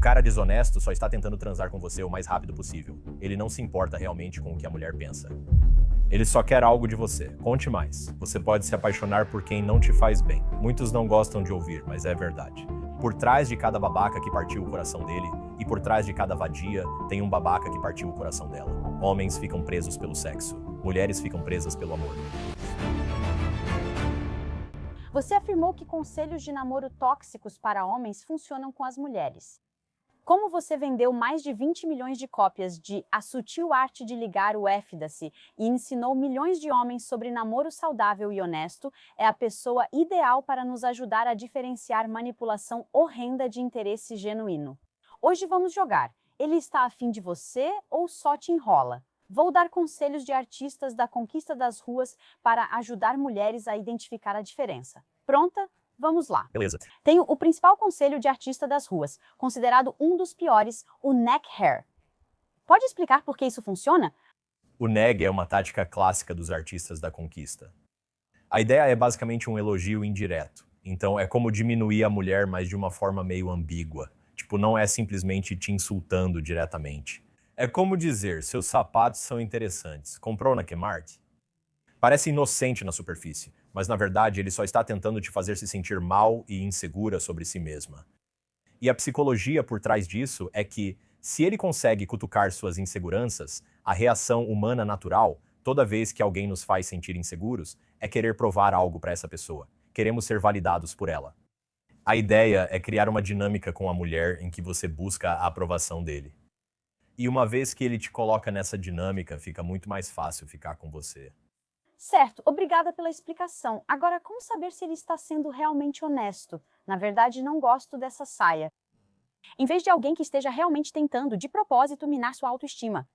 Um cara desonesto só está tentando transar com você o mais rápido possível. Ele não se importa realmente com o que a mulher pensa. Ele só quer algo de você. Conte mais. Você pode se apaixonar por quem não te faz bem. Muitos não gostam de ouvir, mas é verdade. Por trás de cada babaca que partiu o coração dele, e por trás de cada vadia, tem um babaca que partiu o coração dela. Homens ficam presos pelo sexo. Mulheres ficam presas pelo amor. Você afirmou que conselhos de namoro tóxicos para homens funcionam com as mulheres. Como você vendeu mais de 20 milhões de cópias de A Sutil Arte de Ligar o F-da-se e ensinou milhões de homens sobre namoro saudável e honesto, é a pessoa ideal para nos ajudar a diferenciar manipulação horrenda de interesse genuíno. Hoje vamos jogar. Ele está afim de você ou só te enrola? Vou dar conselhos de artistas da conquista das ruas para ajudar mulheres a identificar a diferença. Pronta? Vamos lá. Beleza. Tenho o principal conselho de artista das ruas, considerado um dos piores, o neck hair. Pode explicar por que isso funciona? O neg é uma tática clássica dos artistas da conquista. A ideia é basicamente um elogio indireto. Então é como diminuir a mulher, mas de uma forma meio ambígua. Tipo, não é simplesmente te insultando diretamente. É como dizer, seus sapatos são interessantes. Comprou na Kmart? Parece inocente na superfície, mas na verdade ele só está tentando te fazer se sentir mal e insegura sobre si mesma. E a psicologia por trás disso é que, se ele consegue cutucar suas inseguranças, a reação humana natural, toda vez que alguém nos faz sentir inseguros, é querer provar algo para essa pessoa. Queremos ser validados por ela. A ideia é criar uma dinâmica com a mulher em que você busca a aprovação dele. E uma vez que ele te coloca nessa dinâmica, fica muito mais fácil ficar com você. Certo, obrigada pela explicação. Agora, como saber se ele está sendo realmente honesto? Na verdade, não gosto dessa saia. Em vez de alguém que esteja realmente tentando, de propósito, minar sua autoestima.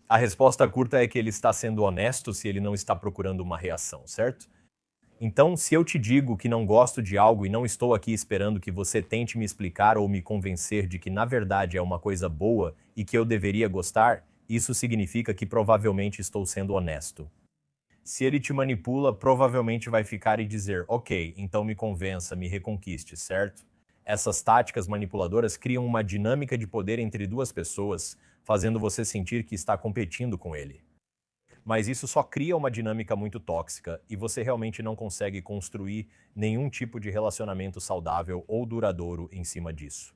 A resposta curta é que ele está sendo honesto se ele não está procurando uma reação, certo? Então, se eu te digo que não gosto de algo e não estou aqui esperando que você tente me explicar ou me convencer de que na verdade é uma coisa boa e que eu deveria gostar, isso significa que provavelmente estou sendo honesto. Se ele te manipula, provavelmente vai ficar e dizer, ok, então me convença, me reconquiste, certo? Essas táticas manipuladoras criam uma dinâmica de poder entre duas pessoas, fazendo você sentir que está competindo com ele. Mas isso só cria uma dinâmica muito tóxica e você realmente não consegue construir nenhum tipo de relacionamento saudável ou duradouro em cima disso.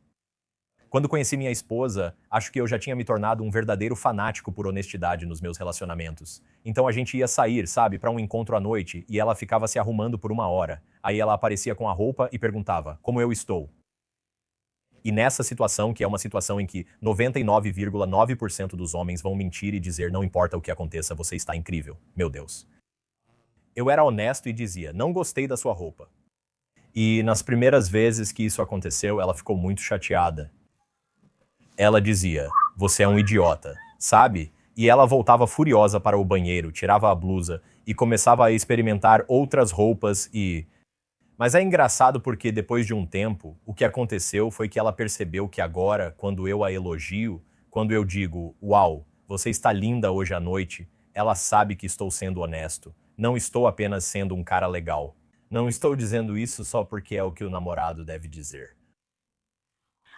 Quando conheci minha esposa, acho que eu já tinha me tornado um verdadeiro fanático por honestidade nos meus relacionamentos. Então a gente ia sair, sabe, para um encontro à noite e ela ficava se arrumando por 1 hora. Aí ela aparecia com a roupa e perguntava, como eu estou? E nessa situação, que é uma situação em que 99,9% dos homens vão mentir e dizer não importa o que aconteça, você está incrível. Meu Deus. Eu era honesto e dizia, não gostei da sua roupa. E nas primeiras vezes que isso aconteceu, ela ficou muito chateada. Ela dizia, você é um idiota, sabe? E ela voltava furiosa para o banheiro, tirava a blusa e começava a experimentar outras roupas e... Mas é engraçado porque depois de um tempo, o que aconteceu foi que ela percebeu que agora, quando eu a elogio, quando eu digo, uau, você está linda hoje à noite, ela sabe que estou sendo honesto. Não estou apenas sendo um cara legal. Não estou dizendo isso só porque é o que o namorado deve dizer.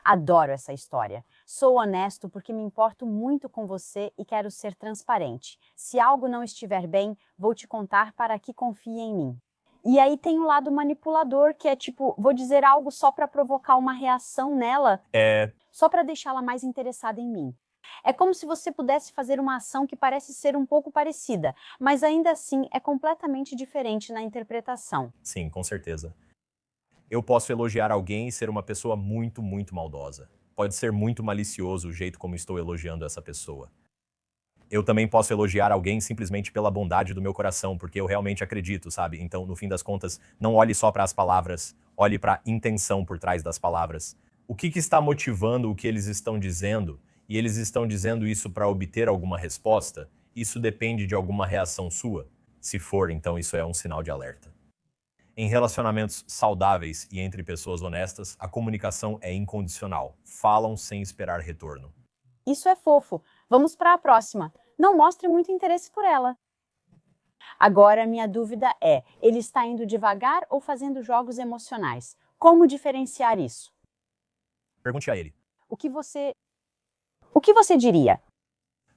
Adoro essa história. Sou honesto porque me importo muito com você e quero ser transparente. Se algo não estiver bem, vou te contar para que confie em mim. E aí tem o lado manipulador, que é tipo, vou dizer algo só para provocar uma reação nela, só para deixá-la mais interessada em mim. É como se você pudesse fazer uma ação que parece ser um pouco parecida, mas ainda assim é completamente diferente na interpretação. Sim, com certeza. Eu posso elogiar alguém e ser uma pessoa muito, muito maldosa. Pode ser muito malicioso o jeito como estou elogiando essa pessoa. Eu também posso elogiar alguém simplesmente pela bondade do meu coração, porque eu realmente acredito, sabe? Então, no fim das contas, não olhe só para as palavras, olhe para a intenção por trás das palavras. O que está motivando o que eles estão dizendo? E eles estão dizendo isso para obter alguma resposta? Isso depende de alguma reação sua? Se for, então isso é um sinal de alerta. Em relacionamentos saudáveis e entre pessoas honestas, a comunicação é incondicional. Falam sem esperar retorno. Isso é fofo. Vamos para a próxima. Não mostre muito interesse por ela. Agora, minha dúvida é, ele está indo devagar ou fazendo jogos emocionais? Como diferenciar isso? Pergunte a ele. O que você diria?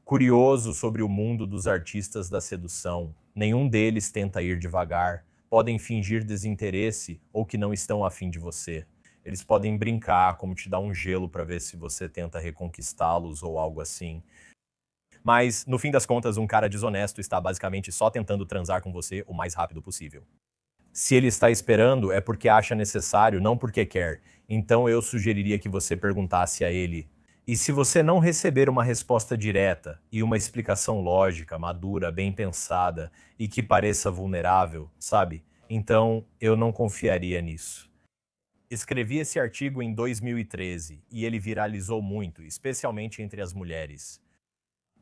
Curioso sobre o mundo dos artistas da sedução, nenhum deles tenta ir devagar, podem fingir desinteresse ou que não estão afim de você. Eles podem brincar, como te dar um gelo para ver se você tenta reconquistá-los ou algo assim. Mas, no fim das contas, um cara desonesto está basicamente só tentando transar com você o mais rápido possível. Se ele está esperando, é porque acha necessário, não porque quer. Então eu sugeriria que você perguntasse a ele. E se você não receber uma resposta direta e uma explicação lógica, madura, bem pensada e que pareça vulnerável, sabe? Então eu não confiaria nisso. Escrevi esse artigo em 2013 e ele viralizou muito, especialmente entre as mulheres.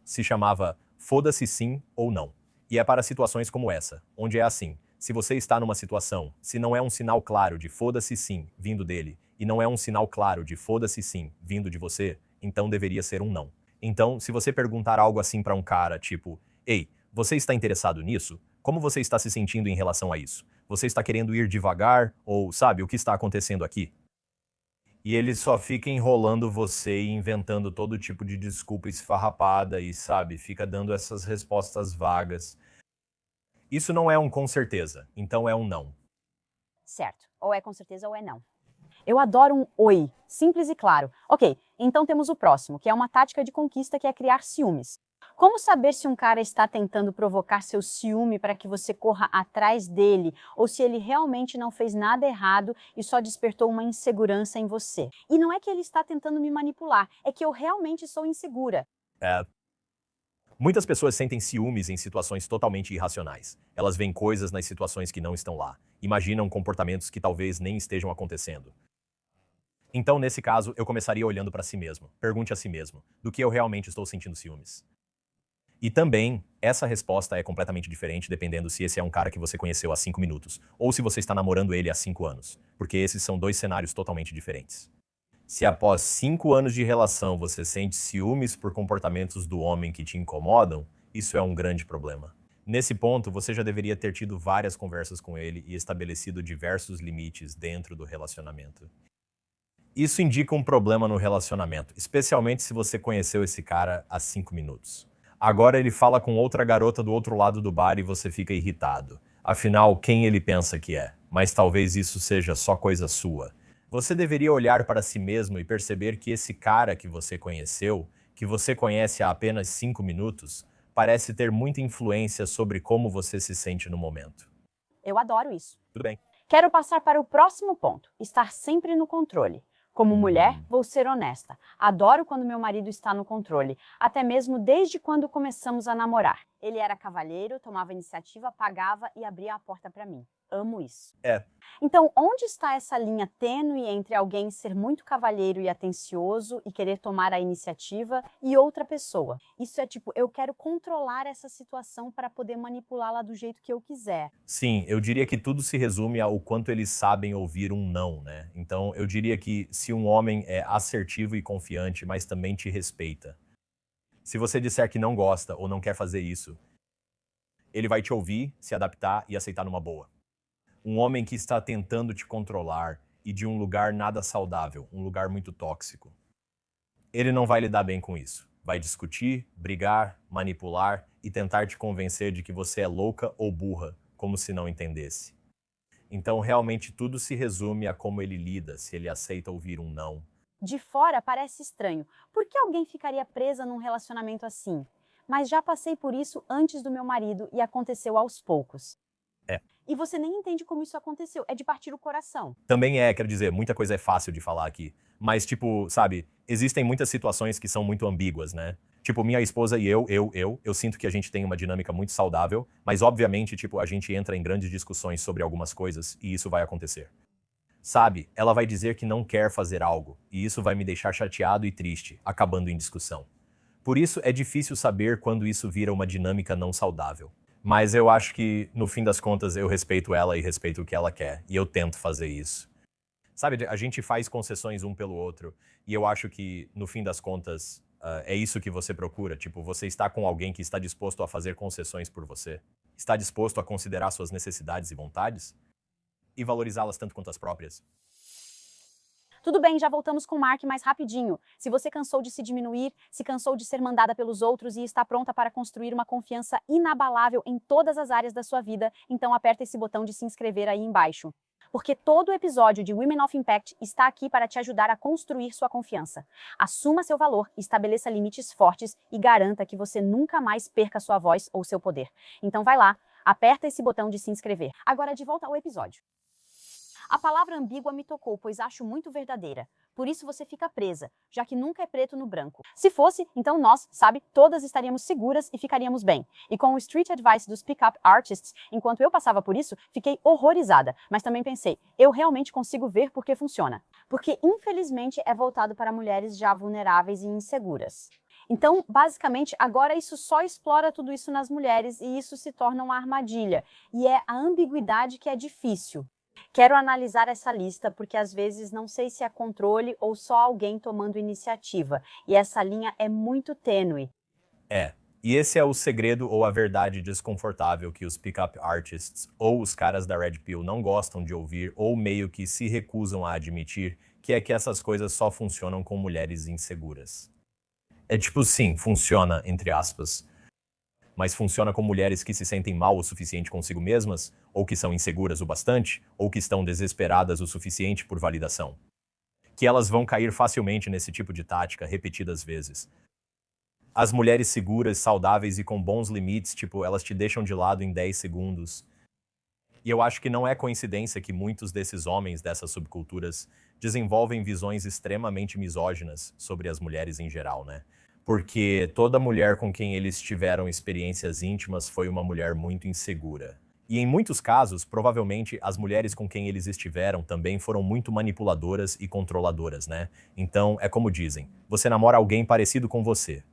Se chamava Foda-se sim ou não. E é para situações como essa, onde é assim. Se você está numa situação, se não é um sinal claro de foda-se sim vindo dele, e não é um sinal claro de foda-se sim vindo de você, então deveria ser um não. Então, se você perguntar algo assim para um cara, tipo, ei, você está interessado nisso? Como você está se sentindo em relação a isso? Você está querendo ir devagar? Ou, sabe, o que está acontecendo aqui? E ele só fica enrolando você e inventando todo tipo de desculpa esfarrapada e, sabe, fica dando essas respostas vagas. Isso não é um com certeza, então é um não. Certo. Ou é com certeza ou é não. Eu adoro um oi, simples e claro. Ok, então temos o próximo, que é uma tática de conquista que é criar ciúmes. Como saber se um cara está tentando provocar seu ciúme para que você corra atrás dele ou se ele realmente não fez nada errado e só despertou uma insegurança em você? E não é que ele está tentando me manipular, é que eu realmente sou insegura. É. Muitas pessoas sentem ciúmes em situações totalmente irracionais. Elas veem coisas nas situações que não estão lá, imaginam comportamentos que talvez nem estejam acontecendo. Então, nesse caso, eu começaria olhando para si mesmo. Pergunte a si mesmo, do que eu realmente estou sentindo ciúmes? E também, essa resposta é completamente diferente dependendo se esse é um cara que você conheceu há 5 minutos, ou se você está namorando ele há 5 anos, porque esses são dois cenários totalmente diferentes. Se após 5 anos de relação você sente ciúmes por comportamentos do homem que te incomodam, isso é um grande problema. Nesse ponto, você já deveria ter tido várias conversas com ele e estabelecido diversos limites dentro do relacionamento. Isso indica um problema no relacionamento, especialmente se você conheceu esse cara há 5 minutos. Agora ele fala com outra garota do outro lado do bar e você fica irritado. Afinal, quem ele pensa que é? Mas talvez isso seja só coisa sua. Você deveria olhar para si mesmo e perceber que esse cara que você conheceu, que você conhece há apenas 5 minutos, parece ter muita influência sobre como você se sente no momento. Eu adoro isso. Tudo bem. Quero passar para o próximo ponto: estar sempre no controle. Como mulher, vou ser honesta. Adoro quando meu marido está no controle, até mesmo desde quando começamos a namorar. Ele era cavalheiro, tomava iniciativa, pagava e abria a porta para mim. Amo isso. É. Então, onde está essa linha tênue entre alguém ser muito cavalheiro e atencioso e querer tomar a iniciativa e outra pessoa? Isso é tipo, eu quero controlar essa situação para poder manipulá-la do jeito que eu quiser. Sim, eu diria que tudo se resume ao quanto eles sabem ouvir um não, né? Então, eu diria que se um homem é assertivo e confiante, mas também te respeita. Se você disser que não gosta ou não quer fazer isso, ele vai te ouvir, se adaptar e aceitar numa boa. Um homem que está tentando te controlar e de um lugar nada saudável, um lugar muito tóxico. Ele não vai lidar bem com isso. Vai discutir, brigar, manipular e tentar te convencer de que você é louca ou burra, como se não entendesse. Então, realmente, tudo se resume a como ele lida, se ele aceita ouvir um não. De fora parece estranho. Por que alguém ficaria presa num relacionamento assim? Mas já passei por isso antes do meu marido e aconteceu aos poucos. É. E você nem entende como isso aconteceu. É de partir o coração. Também quero dizer, muita coisa é fácil de falar aqui. Mas, tipo, sabe, existem muitas situações que são muito ambíguas, né? Tipo, minha esposa e eu sinto que a gente tem uma dinâmica muito saudável, mas obviamente, tipo, a gente entra em grandes discussões sobre algumas coisas e isso vai acontecer. Sabe, ela vai dizer que não quer fazer algo, e isso vai me deixar chateado e triste, acabando em discussão. Por isso é difícil saber quando isso vira uma dinâmica não saudável. Mas eu acho que, no fim das contas, eu respeito ela e respeito o que ela quer, e eu tento fazer isso. Sabe, a gente faz concessões um pelo outro, e eu acho que, no fim das contas, é isso que você procura. Tipo, você está com alguém que está disposto a fazer concessões por você? Está disposto a considerar suas necessidades e vontades? E valorizá-las tanto quanto as próprias? Tudo bem, já voltamos com o Mark mais rapidinho. Se você cansou de se diminuir, se cansou de ser mandada pelos outros e está pronta para construir uma confiança inabalável em todas as áreas da sua vida, então aperta esse botão de se inscrever aí embaixo. Porque todo o episódio de Women of Impact está aqui para te ajudar a construir sua confiança. Assuma seu valor, estabeleça limites fortes e garanta que você nunca mais perca sua voz ou seu poder. Então vai lá, aperta esse botão de se inscrever. Agora de volta ao episódio. A palavra ambígua me tocou, pois acho muito verdadeira. Por isso você fica presa, já que nunca é preto no branco. Se fosse, então nós, sabe, todas estaríamos seguras e ficaríamos bem. E com o street advice dos pick-up artists, enquanto eu passava por isso, fiquei horrorizada. Mas também pensei, eu realmente consigo ver por que funciona. Porque infelizmente é voltado para mulheres já vulneráveis e inseguras. Então, basicamente, agora isso só explora tudo isso nas mulheres e isso se torna uma armadilha. E é a ambiguidade que é difícil. Quero analisar essa lista porque às vezes não sei se é controle ou só alguém tomando iniciativa, e essa linha é muito tênue. E esse é o segredo ou a verdade desconfortável que os pick-up artists ou os caras da Red Pill não gostam de ouvir ou meio que se recusam a admitir, que é que essas coisas só funcionam com mulheres inseguras. É tipo, sim, funciona, entre aspas. Mas funciona com mulheres que se sentem mal o suficiente consigo mesmas, ou que são inseguras o bastante, ou que estão desesperadas o suficiente por validação. Que elas vão cair facilmente nesse tipo de tática repetidas vezes. As mulheres seguras, saudáveis e com bons limites, tipo, elas te deixam de lado em 10 segundos. E eu acho que não é coincidência que muitos desses homens dessas subculturas desenvolvem visões extremamente misóginas sobre as mulheres em geral, né? Porque toda mulher com quem eles tiveram experiências íntimas foi uma mulher muito insegura. E em muitos casos, provavelmente, as mulheres com quem eles estiveram também foram muito manipuladoras e controladoras, né? Então, é como dizem, você namora alguém parecido com você.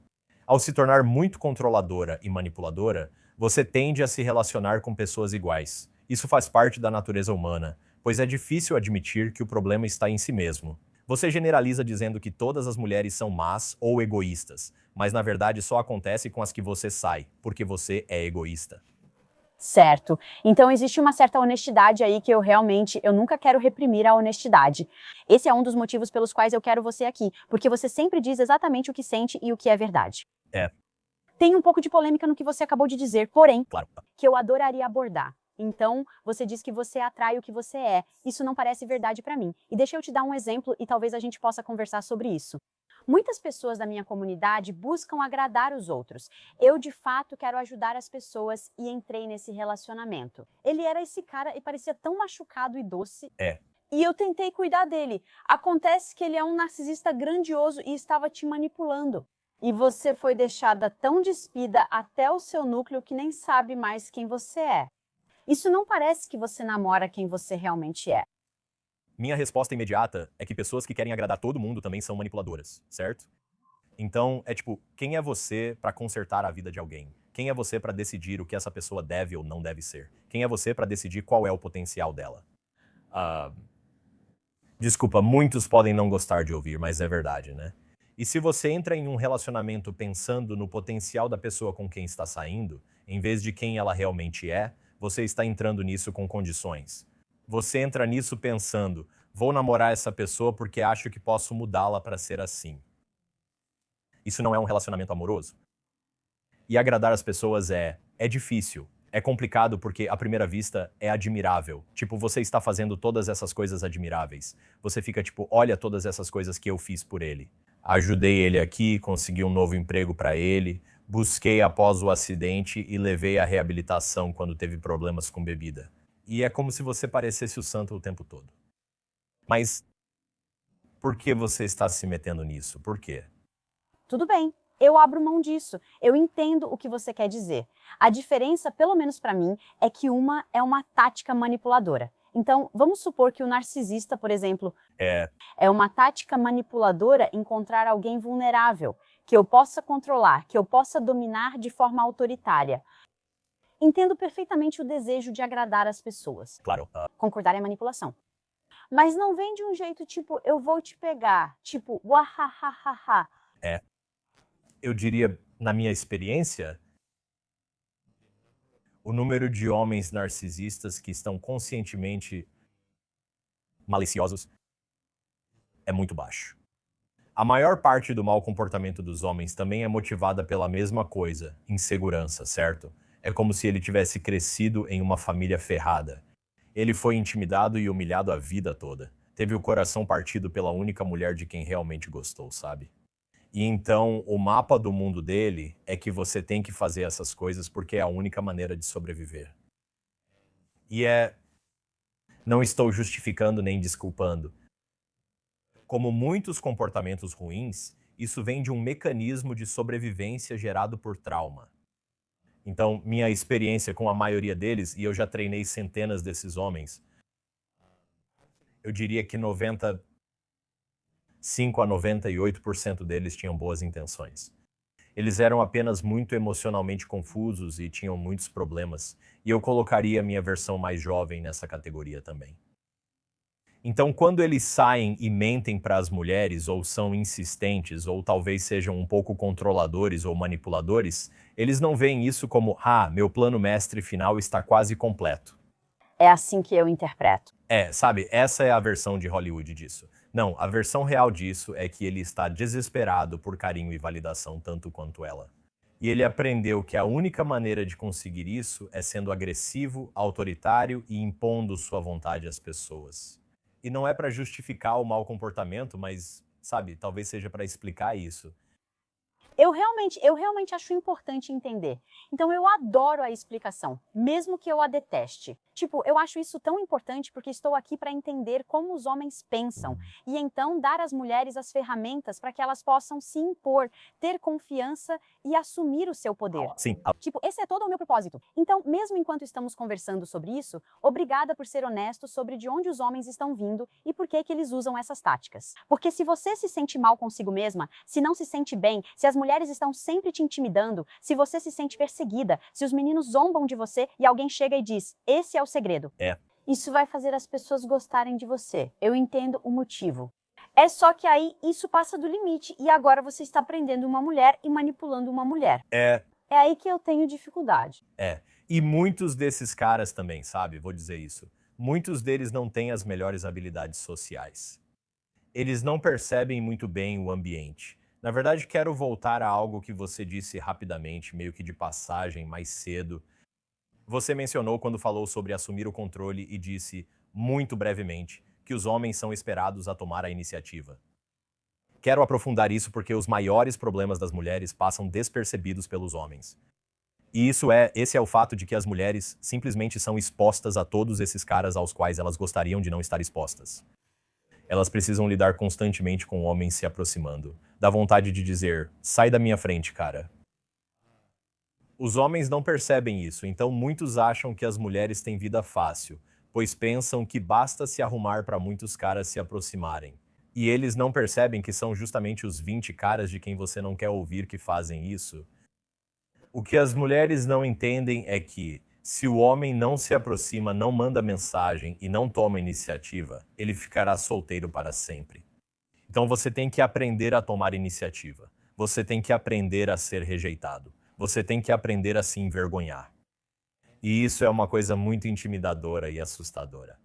Ao se tornar muito controladora e manipuladora, você tende a se relacionar com pessoas iguais. Isso faz parte da natureza humana, pois é difícil admitir que o problema está em si mesmo. Você generaliza dizendo que todas as mulheres são más ou egoístas, mas na verdade só acontece com as que você sai, porque você é egoísta. Certo. Então existe uma certa honestidade aí que eu nunca quero reprimir a honestidade. Esse é um dos motivos pelos quais eu quero você aqui, porque você sempre diz exatamente o que sente e o que é verdade. Tem um pouco de polêmica no que você acabou de dizer, porém, Claro. que eu adoraria abordar. Então, você diz que você atrai o que você é. Isso não parece verdade para mim. E deixa eu te dar um exemplo e talvez a gente possa conversar sobre isso. Muitas pessoas da minha comunidade buscam agradar os outros. Eu, de fato, quero ajudar as pessoas e entrei nesse relacionamento. Ele era esse cara e parecia tão machucado e doce. E eu tentei cuidar dele. Acontece que ele é um narcisista grandioso e estava te manipulando. E você foi deixada tão despida até o seu núcleo que nem sabe mais quem você é. Isso não parece que você namora quem você realmente é. Minha resposta imediata é que pessoas que querem agradar todo mundo também são manipuladoras, certo? Então, é tipo, quem é você para consertar a vida de alguém? Quem é você para decidir o que essa pessoa deve ou não deve ser? Quem é você para decidir qual é o potencial dela? Desculpa, muitos podem não gostar de ouvir, mas é verdade, né? E se você entra em um relacionamento pensando no potencial da pessoa com quem está saindo, em vez de quem ela realmente é, você está entrando nisso com condições. Você entra nisso pensando, vou namorar essa pessoa porque acho que posso mudá-la para ser assim. Isso não é um relacionamento amoroso. E agradar as pessoas é difícil. É complicado porque, à primeira vista, é admirável. Tipo, você está fazendo todas essas coisas admiráveis. Você fica tipo, olha todas essas coisas que eu fiz por ele. Ajudei ele aqui, consegui um novo emprego para ele, busquei após o acidente e levei à reabilitação quando teve problemas com bebida. E é como se você parecesse o santo o tempo todo. Mas por que você está se metendo nisso? Por quê? Tudo bem, eu abro mão disso. Eu entendo o que você quer dizer. A diferença, pelo menos para mim, é que uma é uma tática manipuladora. Então, vamos supor que o narcisista, por exemplo, é uma tática manipuladora encontrar alguém vulnerável, que eu possa controlar, que eu possa dominar de forma autoritária. Entendo perfeitamente o desejo de agradar as pessoas. Claro. Concordar é manipulação. Mas não vem de um jeito tipo, eu vou te pegar, tipo, wahahaha. Eu diria, na minha experiência, o número de homens narcisistas que estão conscientemente maliciosos é muito baixo. A maior parte do mau comportamento dos homens também é motivada pela mesma coisa, insegurança, certo? É como se ele tivesse crescido em uma família ferrada. Ele foi intimidado e humilhado a vida toda. Teve o coração partido pela única mulher de quem realmente gostou, sabe? E então, o mapa do mundo dele é que você tem que fazer essas coisas porque é a única maneira de sobreviver. E não estou justificando nem desculpando. Como muitos comportamentos ruins, isso vem de um mecanismo de sobrevivência gerado por trauma. Então, minha experiência com a maioria deles, e eu já treinei centenas desses homens, eu diria que 95 a 98% deles tinham boas intenções. Eles eram apenas muito emocionalmente confusos e tinham muitos problemas, e eu colocaria minha versão mais jovem nessa categoria também. Então, quando eles saem e mentem para as mulheres, ou são insistentes, ou talvez sejam um pouco controladores ou manipuladores, eles não veem isso como, meu plano mestre final está quase completo. É assim que eu interpreto. Sabe, essa é a versão de Hollywood disso. Não, a versão real disso é que ele está desesperado por carinho e validação tanto quanto ela. E ele aprendeu que a única maneira de conseguir isso é sendo agressivo, autoritário e impondo sua vontade às pessoas. E não é para justificar o mau comportamento, mas, sabe, talvez seja para explicar isso. Eu realmente acho importante entender. Então eu adoro a explicação, mesmo que eu a deteste. Tipo, eu acho isso tão importante porque estou aqui para entender como os homens pensam e então dar às mulheres as ferramentas para que elas possam se impor, ter confiança e assumir o seu poder. Sim. Tipo, esse é todo o meu propósito. Então, mesmo enquanto estamos conversando sobre isso, obrigada por ser honesto sobre de onde os homens estão vindo e por que eles usam essas táticas. Porque se você se sente mal consigo mesma, se não se sente bem, se as mulheres estão sempre te intimidando, se você se sente perseguida, se os meninos zombam de você e alguém chega e diz, esse é o segredo. Isso vai fazer as pessoas gostarem de você. Eu entendo o motivo. É só que aí isso passa do limite e agora você está prendendo uma mulher e manipulando uma mulher. É aí que eu tenho dificuldade. E muitos desses caras também, sabe? Vou dizer isso. Muitos deles não têm as melhores habilidades sociais. Eles não percebem muito bem o ambiente. Na verdade, quero voltar a algo que você disse rapidamente, meio que de passagem, mais cedo. Você mencionou quando falou sobre assumir o controle e disse, muito brevemente, que os homens são esperados a tomar a iniciativa. Quero aprofundar isso porque os maiores problemas das mulheres passam despercebidos pelos homens. E esse é o fato de que as mulheres simplesmente são expostas a todos esses caras aos quais elas gostariam de não estar expostas. Elas precisam lidar constantemente com homens se aproximando. Dá vontade de dizer, sai da minha frente, cara. Os homens não percebem isso, então muitos acham que as mulheres têm vida fácil, pois pensam que basta se arrumar para muitos caras se aproximarem. E eles não percebem que são justamente os 20 caras de quem você não quer ouvir que fazem isso. O que as mulheres não entendem é que, se o homem não se aproxima, não manda mensagem e não toma iniciativa, ele ficará solteiro para sempre. Então você tem que aprender a tomar iniciativa. Você tem que aprender a ser rejeitado. Você tem que aprender a se envergonhar. E isso é uma coisa muito intimidadora e assustadora.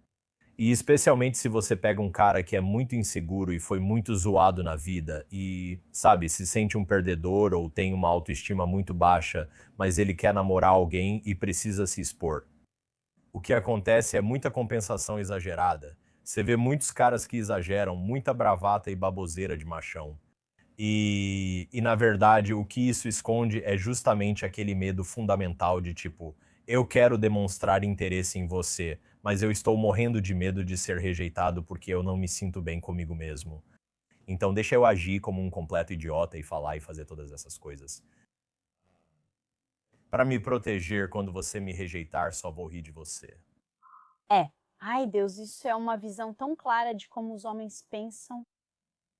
E especialmente se você pega um cara que é muito inseguro e foi muito zoado na vida e, sabe, se sente um perdedor ou tem uma autoestima muito baixa, mas ele quer namorar alguém e precisa se expor. O que acontece é muita compensação exagerada. Você vê muitos caras que exageram, muita bravata e baboseira de machão. E na verdade, o que isso esconde é justamente aquele medo fundamental de tipo, eu quero demonstrar interesse em você, mas eu estou morrendo de medo de ser rejeitado porque eu não me sinto bem comigo mesmo. Então deixa eu agir como um completo idiota e falar e fazer todas essas coisas. Para me proteger quando você me rejeitar, só vou rir de você. Ai, Deus, isso é uma visão tão clara de como os homens pensam.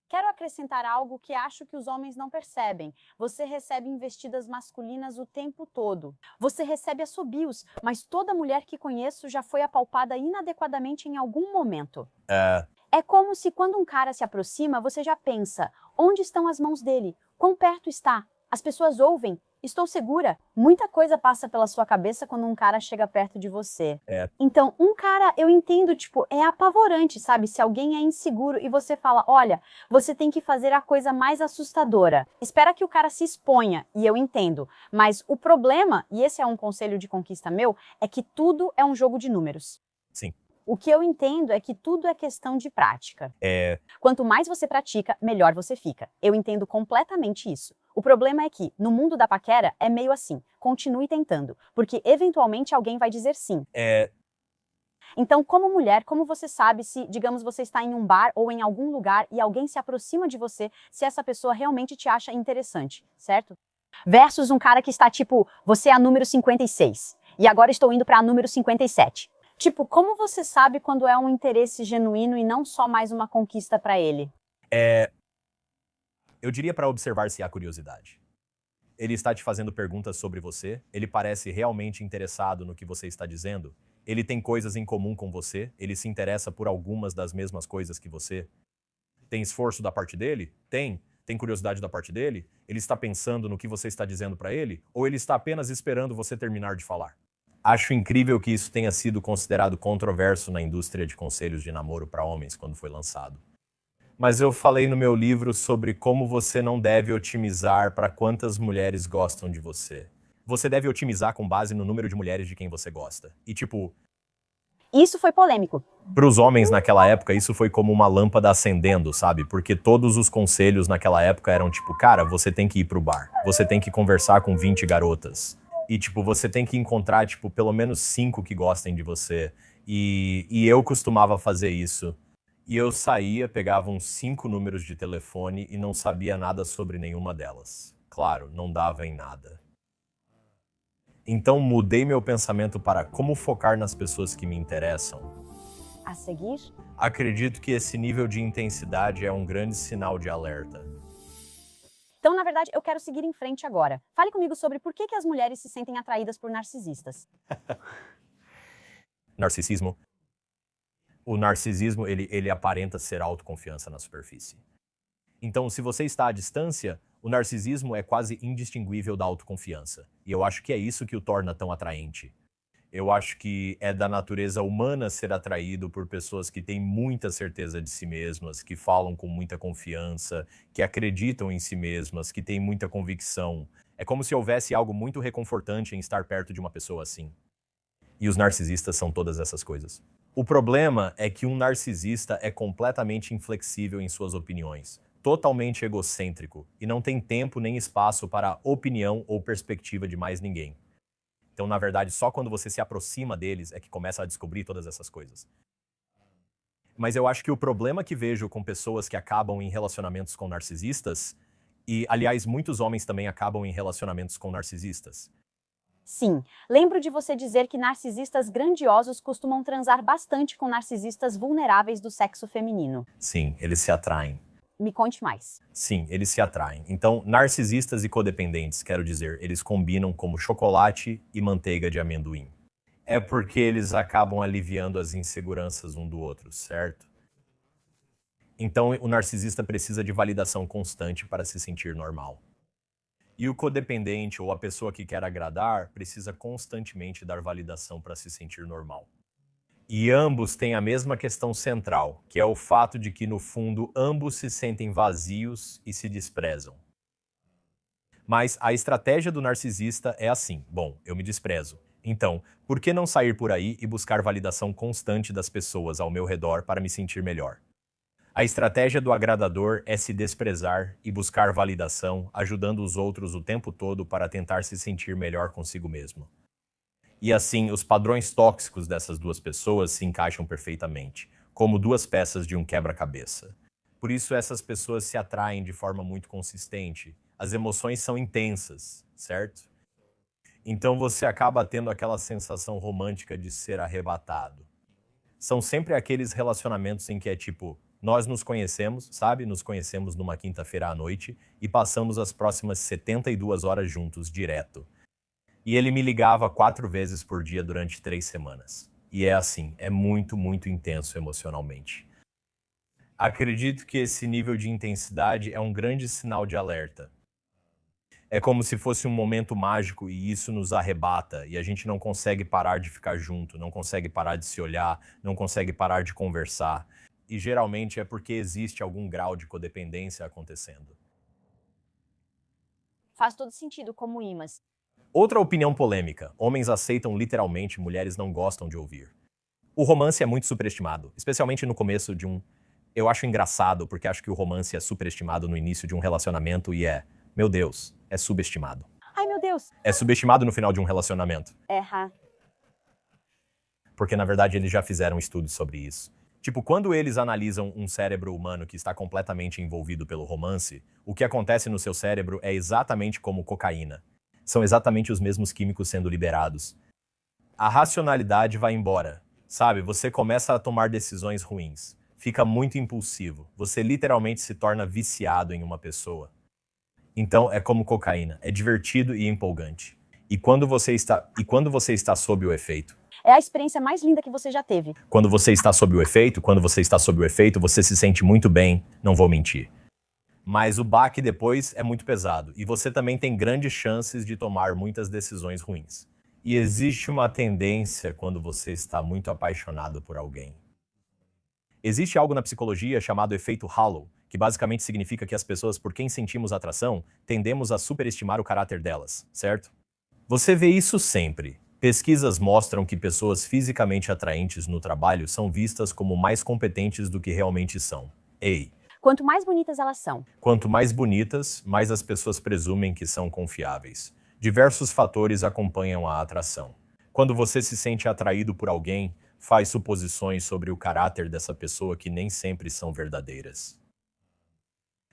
Quero acrescentar algo que acho que os homens não percebem. Você recebe investidas masculinas o tempo todo. Você recebe assobios, mas toda mulher que conheço já foi apalpada inadequadamente em algum momento. É como se quando um cara se aproxima, você já pensa, onde estão as mãos dele? Quão perto está? As pessoas ouvem, Estou segura. Muita coisa passa pela sua cabeça quando um cara chega perto de você. É. Então, um cara, eu entendo, tipo, é apavorante, sabe? Se alguém é inseguro e você fala, olha, você tem que fazer a coisa mais assustadora. Espera que o cara se exponha, e eu entendo. Mas o problema, e esse é um conselho de conquista meu, é que tudo é um jogo de números. Sim. O que eu entendo é que tudo é questão de prática. É. Quanto mais você pratica, melhor você fica. Eu entendo completamente isso. O problema é que, no mundo da paquera, é meio assim. Continue tentando, porque eventualmente alguém vai dizer sim. Então, como mulher, como você sabe se, digamos, você está em um bar ou em algum lugar e alguém se aproxima de você, se essa pessoa realmente te acha interessante, certo? Versus um cara que está tipo, você é a número 56 e agora estou indo para a número 57. Tipo, como você sabe quando é um interesse genuíno e não só mais uma conquista para ele? Eu diria para observar se há curiosidade. Ele está te fazendo perguntas sobre você? Ele parece realmente interessado no que você está dizendo? Ele tem coisas em comum com você? Ele se interessa por algumas das mesmas coisas que você? Tem esforço da parte dele? Tem. Tem curiosidade da parte dele? Ele está pensando no que você está dizendo para ele? Ou ele está apenas esperando você terminar de falar? Acho incrível que isso tenha sido considerado controverso na indústria de conselhos de namoro para homens quando foi lançado. Mas eu falei no meu livro sobre como você não deve otimizar para quantas mulheres gostam de você. Você deve otimizar com base no número de mulheres de quem você gosta. E tipo, Isso foi polêmico. para os homens naquela época, isso foi como uma lâmpada acendendo, sabe? Porque todos os conselhos naquela época eram tipo, cara, você tem que ir pro bar. Você tem que conversar com 20 garotas. E tipo, você tem que encontrar, tipo, pelo menos 5 que gostem de você. E eu costumava fazer isso. E eu saía, pegava uns 5 números de telefone e não sabia nada sobre nenhuma delas. Claro, não dava em nada. Então mudei meu pensamento para como focar nas pessoas que me interessam. A seguir? Acredito que esse nível de intensidade é um grande sinal de alerta. Então, na verdade, eu quero seguir em frente agora. Fale comigo sobre por que as mulheres se sentem atraídas por narcisistas. Narcisismo. O narcisismo, ele aparenta ser autoconfiança na superfície. Então, se você está à distância, o narcisismo é quase indistinguível da autoconfiança. E eu acho que é isso que o torna tão atraente. Eu acho que é da natureza humana ser atraído por pessoas que têm muita certeza de si mesmas, que falam com muita confiança, que acreditam em si mesmas, que têm muita convicção. É como se houvesse algo muito reconfortante em estar perto de uma pessoa assim. E os narcisistas são todas essas coisas. O problema é que um narcisista é completamente inflexível em suas opiniões, totalmente egocêntrico e não tem tempo nem espaço para opinião ou perspectiva de mais ninguém. Então, na verdade, só quando você se aproxima deles é que começa a descobrir todas essas coisas. Mas eu acho que o problema que vejo com pessoas que acabam em relacionamentos com narcisistas, e, aliás, muitos homens também acabam em relacionamentos com narcisistas. Sim, lembro de você dizer que narcisistas grandiosos costumam transar bastante com narcisistas vulneráveis do sexo feminino. Sim, eles se atraem. Me conte mais. Sim, eles se atraem. Então, narcisistas e codependentes, quero dizer, eles combinam como chocolate e manteiga de amendoim. É porque eles acabam aliviando as inseguranças um do outro, certo? Então, o narcisista precisa de validação constante para se sentir normal. E o codependente, ou a pessoa que quer agradar, precisa constantemente dar validação para se sentir normal. E ambos têm a mesma questão central, que é o fato de que, no fundo, ambos se sentem vazios e se desprezam. Mas a estratégia do narcisista é assim: bom, eu me desprezo. Então, por que não sair por aí e buscar validação constante das pessoas ao meu redor para me sentir melhor? A estratégia do agradador é se desprezar e buscar validação, ajudando os outros o tempo todo para tentar se sentir melhor consigo mesmo. E assim, os padrões tóxicos dessas duas pessoas se encaixam perfeitamente, como duas peças de um quebra-cabeça. Por isso, essas pessoas se atraem de forma muito consistente. As emoções são intensas, certo? Então você acaba tendo aquela sensação romântica de ser arrebatado. São sempre aqueles relacionamentos em que é tipo, nós nos conhecemos, sabe? Nos conhecemos numa quinta-feira à noite e passamos as próximas 72 horas juntos, direto. E ele me ligava 4 vezes por dia durante 3 semanas. E é assim, é muito, muito intenso emocionalmente. Acredito que esse nível de intensidade é um grande sinal de alerta. É como se fosse um momento mágico e isso nos arrebata e a gente não consegue parar de ficar junto, não consegue parar de se olhar, não consegue parar de conversar. E geralmente é porque existe algum grau de codependência acontecendo. Faz todo sentido como imãs. Outra opinião polêmica: homens aceitam literalmente, mulheres não gostam de ouvir. O romance é muito superestimado, especialmente no começo de um. Eu acho engraçado porque acho que o romance é superestimado no início de um relacionamento e meu Deus, é subestimado. Ai, meu Deus! É subestimado no final de um relacionamento. Erra. Porque na verdade eles já fizeram estudos sobre isso. Tipo, quando eles analisam um cérebro humano que está completamente envolvido pelo romance, o que acontece no seu cérebro é exatamente como cocaína. São exatamente os mesmos químicos sendo liberados. A racionalidade vai embora, sabe? Você começa a tomar decisões ruins. Fica muito impulsivo. Você literalmente se torna viciado em uma pessoa. Então é como cocaína, é divertido e empolgante. E quando você está sob o efeito? É a experiência mais linda que você já teve. Quando você está sob o efeito, você se sente muito bem, não vou mentir. Mas o baque depois é muito pesado e você também tem grandes chances de tomar muitas decisões ruins. E existe uma tendência quando você está muito apaixonado por alguém. Existe algo na psicologia chamado efeito halo, que basicamente significa que as pessoas por quem sentimos atração tendemos a superestimar o caráter delas, certo? Você vê isso sempre. Pesquisas mostram que pessoas fisicamente atraentes no trabalho são vistas como mais competentes do que realmente são. Ei, Quanto mais bonitas elas são. quanto mais bonitas, mais as pessoas presumem que são confiáveis. Diversos fatores acompanham a atração. Quando você se sente atraído por alguém, faz suposições sobre o caráter dessa pessoa que nem sempre são verdadeiras.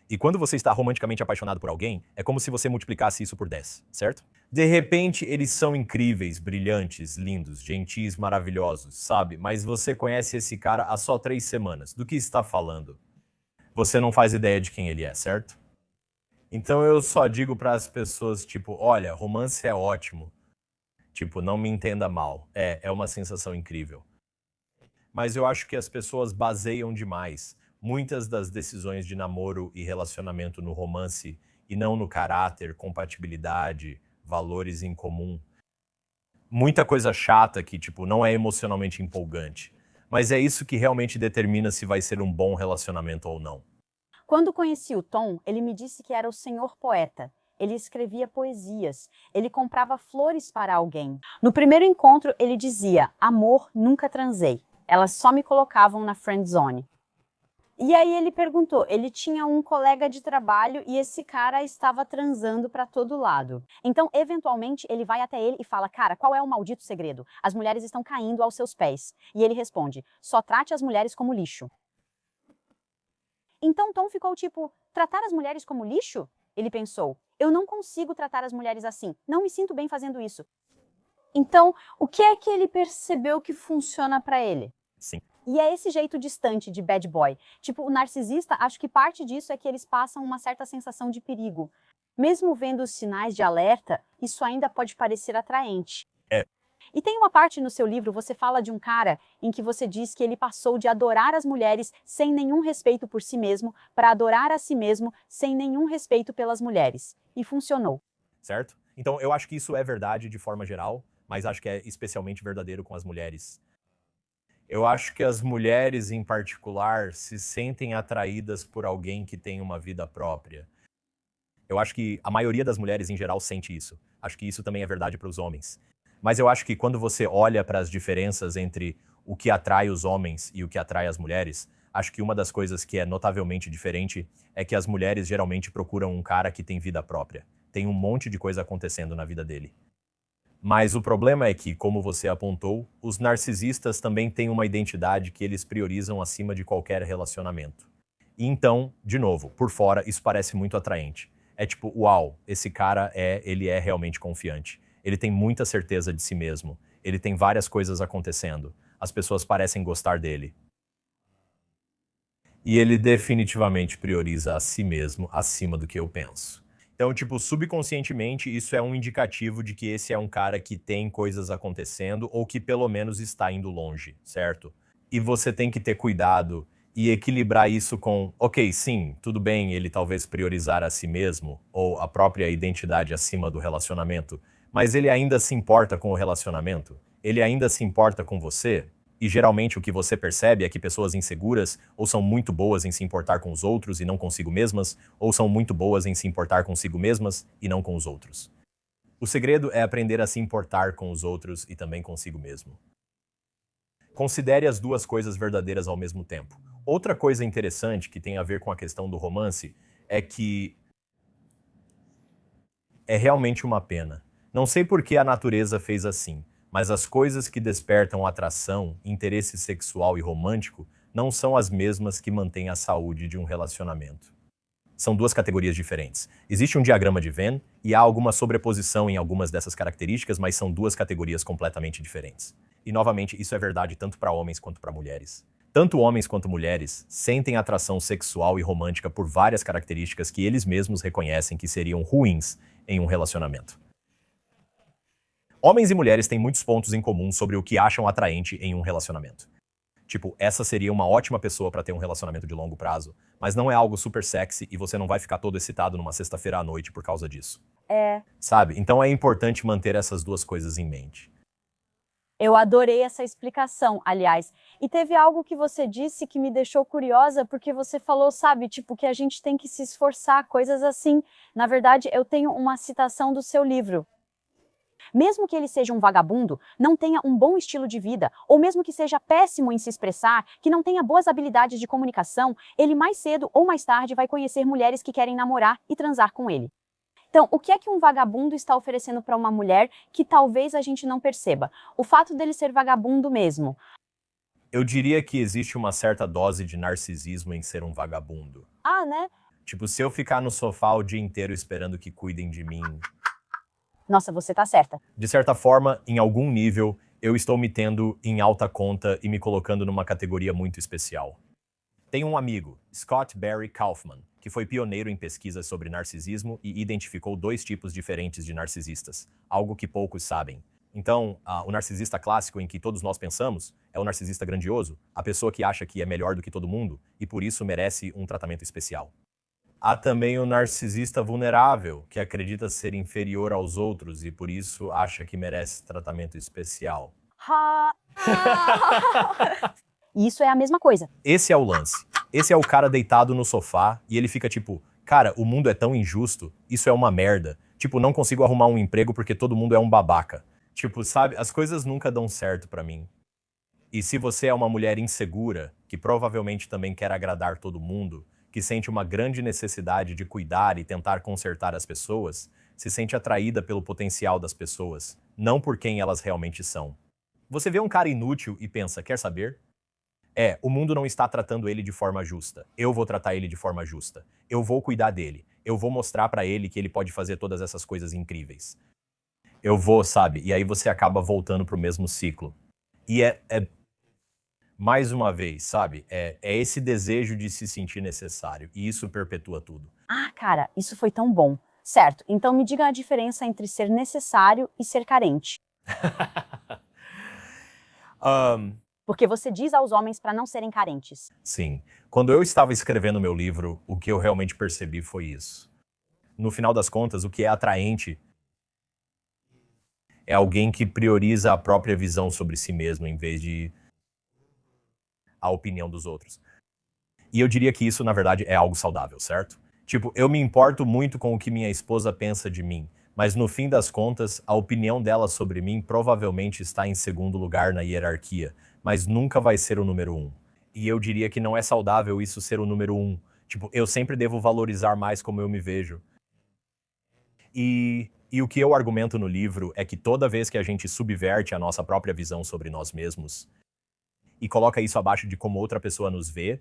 E quando você está romanticamente apaixonado por alguém, é como se você multiplicasse isso por 10, certo? De repente, eles são incríveis, brilhantes, lindos, gentis, maravilhosos, sabe? Mas você conhece esse cara há só 3 semanas. Do que está falando? Você não faz ideia de quem ele é, certo? Então eu só digo para as pessoas, tipo, olha, romance é ótimo. Tipo, não me entenda mal. É uma sensação incrível. Mas eu acho que as pessoas baseiam demais muitas das decisões de namoro e relacionamento no romance e não no caráter, compatibilidade, valores em comum. Muita coisa chata que, tipo, não é emocionalmente empolgante. Mas é isso que realmente determina se vai ser um bom relacionamento ou não. Quando conheci o Tom, ele me disse que era o senhor poeta. Ele escrevia poesias. Ele comprava flores para alguém. No primeiro encontro, ele dizia: amor, nunca transei. Elas só me colocavam na friend zone. E aí ele perguntou, ele tinha um colega de trabalho e esse cara estava transando para todo lado. Então, eventualmente, ele vai até ele e fala, cara, qual é o maldito segredo? As mulheres estão caindo aos seus pés. E ele responde, só trate as mulheres como lixo. Então Tom ficou tipo, tratar as mulheres como lixo? Ele pensou, eu não consigo tratar as mulheres assim, não me sinto bem fazendo isso. Então, o que é que ele percebeu que funciona para ele? Sim. E é esse jeito distante de bad boy. Tipo, o narcisista, acho que parte disso é que eles passam uma certa sensação de perigo. Mesmo vendo os sinais de alerta, isso ainda pode parecer atraente. É. E tem uma parte no seu livro, você fala de um cara em que você diz que ele passou de adorar as mulheres sem nenhum respeito por si mesmo para adorar a si mesmo sem nenhum respeito pelas mulheres. E funcionou. Certo? Então eu acho que isso é verdade de forma geral, mas acho que é especialmente verdadeiro com as mulheres. Eu acho que as mulheres, em particular, se sentem atraídas por alguém que tem uma vida própria. Eu acho que a maioria das mulheres, em geral, sente isso. Acho que isso também é verdade para os homens. Mas eu acho que quando você olha para as diferenças entre o que atrai os homens e o que atrai as mulheres, acho que uma das coisas que é notavelmente diferente é que as mulheres geralmente procuram um cara que tem vida própria. Tem um monte de coisa acontecendo na vida dele. Mas o problema é que, como você apontou, os narcisistas também têm uma identidade que eles priorizam acima de qualquer relacionamento. E então, de novo, por fora, isso parece muito atraente. É tipo, uau, esse cara ele é realmente confiante. Ele tem muita certeza de si mesmo. Ele tem várias coisas acontecendo. As pessoas parecem gostar dele. E ele definitivamente prioriza a si mesmo acima do que eu penso. Então, tipo, subconscientemente, isso é um indicativo de que esse é um cara que tem coisas acontecendo ou que pelo menos está indo longe, certo? E você tem que ter cuidado e equilibrar isso com, ok, sim, tudo bem ele talvez priorizar a si mesmo ou a própria identidade acima do relacionamento, mas ele ainda se importa com o relacionamento? Ele ainda se importa com você? E geralmente o que você percebe é que pessoas inseguras ou são muito boas em se importar com os outros e não consigo mesmas, ou são muito boas em se importar consigo mesmas e não com os outros. O segredo é aprender a se importar com os outros e também consigo mesmo. Considere as duas coisas verdadeiras ao mesmo tempo. Outra coisa interessante que tem a ver com a questão do romance é que é realmente uma pena. Não sei por que a natureza fez assim, mas as coisas que despertam atração, interesse sexual e romântico não são as mesmas que mantêm a saúde de um relacionamento. São duas categorias diferentes. Existe um diagrama de Venn e há alguma sobreposição em algumas dessas características, mas são duas categorias completamente diferentes. E novamente, isso é verdade tanto para homens quanto para mulheres. Tanto homens quanto mulheres sentem atração sexual e romântica por várias características que eles mesmos reconhecem que seriam ruins em um relacionamento. Homens e mulheres têm muitos pontos em comum sobre o que acham atraente em um relacionamento. Tipo, essa seria uma ótima pessoa para ter um relacionamento de longo prazo, mas não é algo super sexy e você não vai ficar todo excitado numa sexta-feira à noite por causa disso. Sabe? Então é importante manter essas duas coisas em mente. Eu adorei essa explicação, aliás. E teve algo que você disse que me deixou curiosa, porque você falou, sabe, tipo, que a gente tem que se esforçar, coisas assim. Na verdade, eu tenho uma citação do seu livro. Mesmo que ele seja um vagabundo, não tenha um bom estilo de vida, ou mesmo que seja péssimo em se expressar, que não tenha boas habilidades de comunicação, ele mais cedo ou mais tarde vai conhecer mulheres que querem namorar e transar com ele. Então, o que é que um vagabundo está oferecendo para uma mulher que talvez a gente não perceba? O fato dele ser vagabundo mesmo. Eu diria que existe uma certa dose de narcisismo em ser um vagabundo. Né? Tipo, se eu ficar no sofá o dia inteiro esperando que cuidem de mim, Nossa, você tá certa. de certa forma, em algum nível, eu estou me tendo em alta conta e me colocando numa categoria muito especial. Tenho um amigo, Scott Barry Kaufman, que foi pioneiro em pesquisas sobre narcisismo e identificou dois tipos diferentes de narcisistas, algo que poucos sabem. Então, o narcisista clássico em que todos nós pensamos é o narcisista grandioso, a pessoa que acha que é melhor do que todo mundo e por isso merece um tratamento especial. Há também o narcisista vulnerável, que acredita ser inferior aos outros e por isso acha que merece tratamento especial. Isso é a mesma coisa. Esse é o lance. Esse é o cara deitado no sofá e ele fica tipo, cara, o mundo é tão injusto, isso é uma merda. Tipo, não consigo arrumar um emprego porque todo mundo é um babaca. Tipo, sabe, as coisas nunca dão certo pra mim. E se você é uma mulher insegura, que provavelmente também quer agradar todo mundo, que sente uma grande necessidade de cuidar e tentar consertar as pessoas, se sente atraída pelo potencial das pessoas, não por quem elas realmente são. Você vê um cara inútil e pensa, quer saber? O mundo não está tratando ele de forma justa. Eu vou tratar ele de forma justa. Eu vou cuidar dele. Eu vou mostrar pra ele que ele pode fazer todas essas coisas incríveis. Eu vou, sabe? E aí você acaba voltando pro mesmo ciclo. E mais uma vez, sabe? É esse desejo de se sentir necessário. E isso perpetua tudo. Cara, isso foi tão bom. Certo, então me diga a diferença entre ser necessário e ser carente. Porque você diz aos homens para não serem carentes. Sim. Quando eu estava escrevendo meu livro, o que eu realmente percebi foi isso. No final das contas, o que é atraente é alguém que prioriza a própria visão sobre si mesmo em vez de a opinião dos outros. E eu diria que isso, na verdade, é algo saudável, certo? Tipo, eu me importo muito com o que minha esposa pensa de mim, mas no fim das contas, a opinião dela sobre mim provavelmente está em segundo lugar na hierarquia, mas nunca vai ser o número 1. E eu diria que não é saudável isso ser o número 1. Tipo, eu sempre devo valorizar mais como eu me vejo. E o que eu argumento no livro é que toda vez que a gente subverte a nossa própria visão sobre nós mesmos e coloca isso abaixo de como outra pessoa nos vê,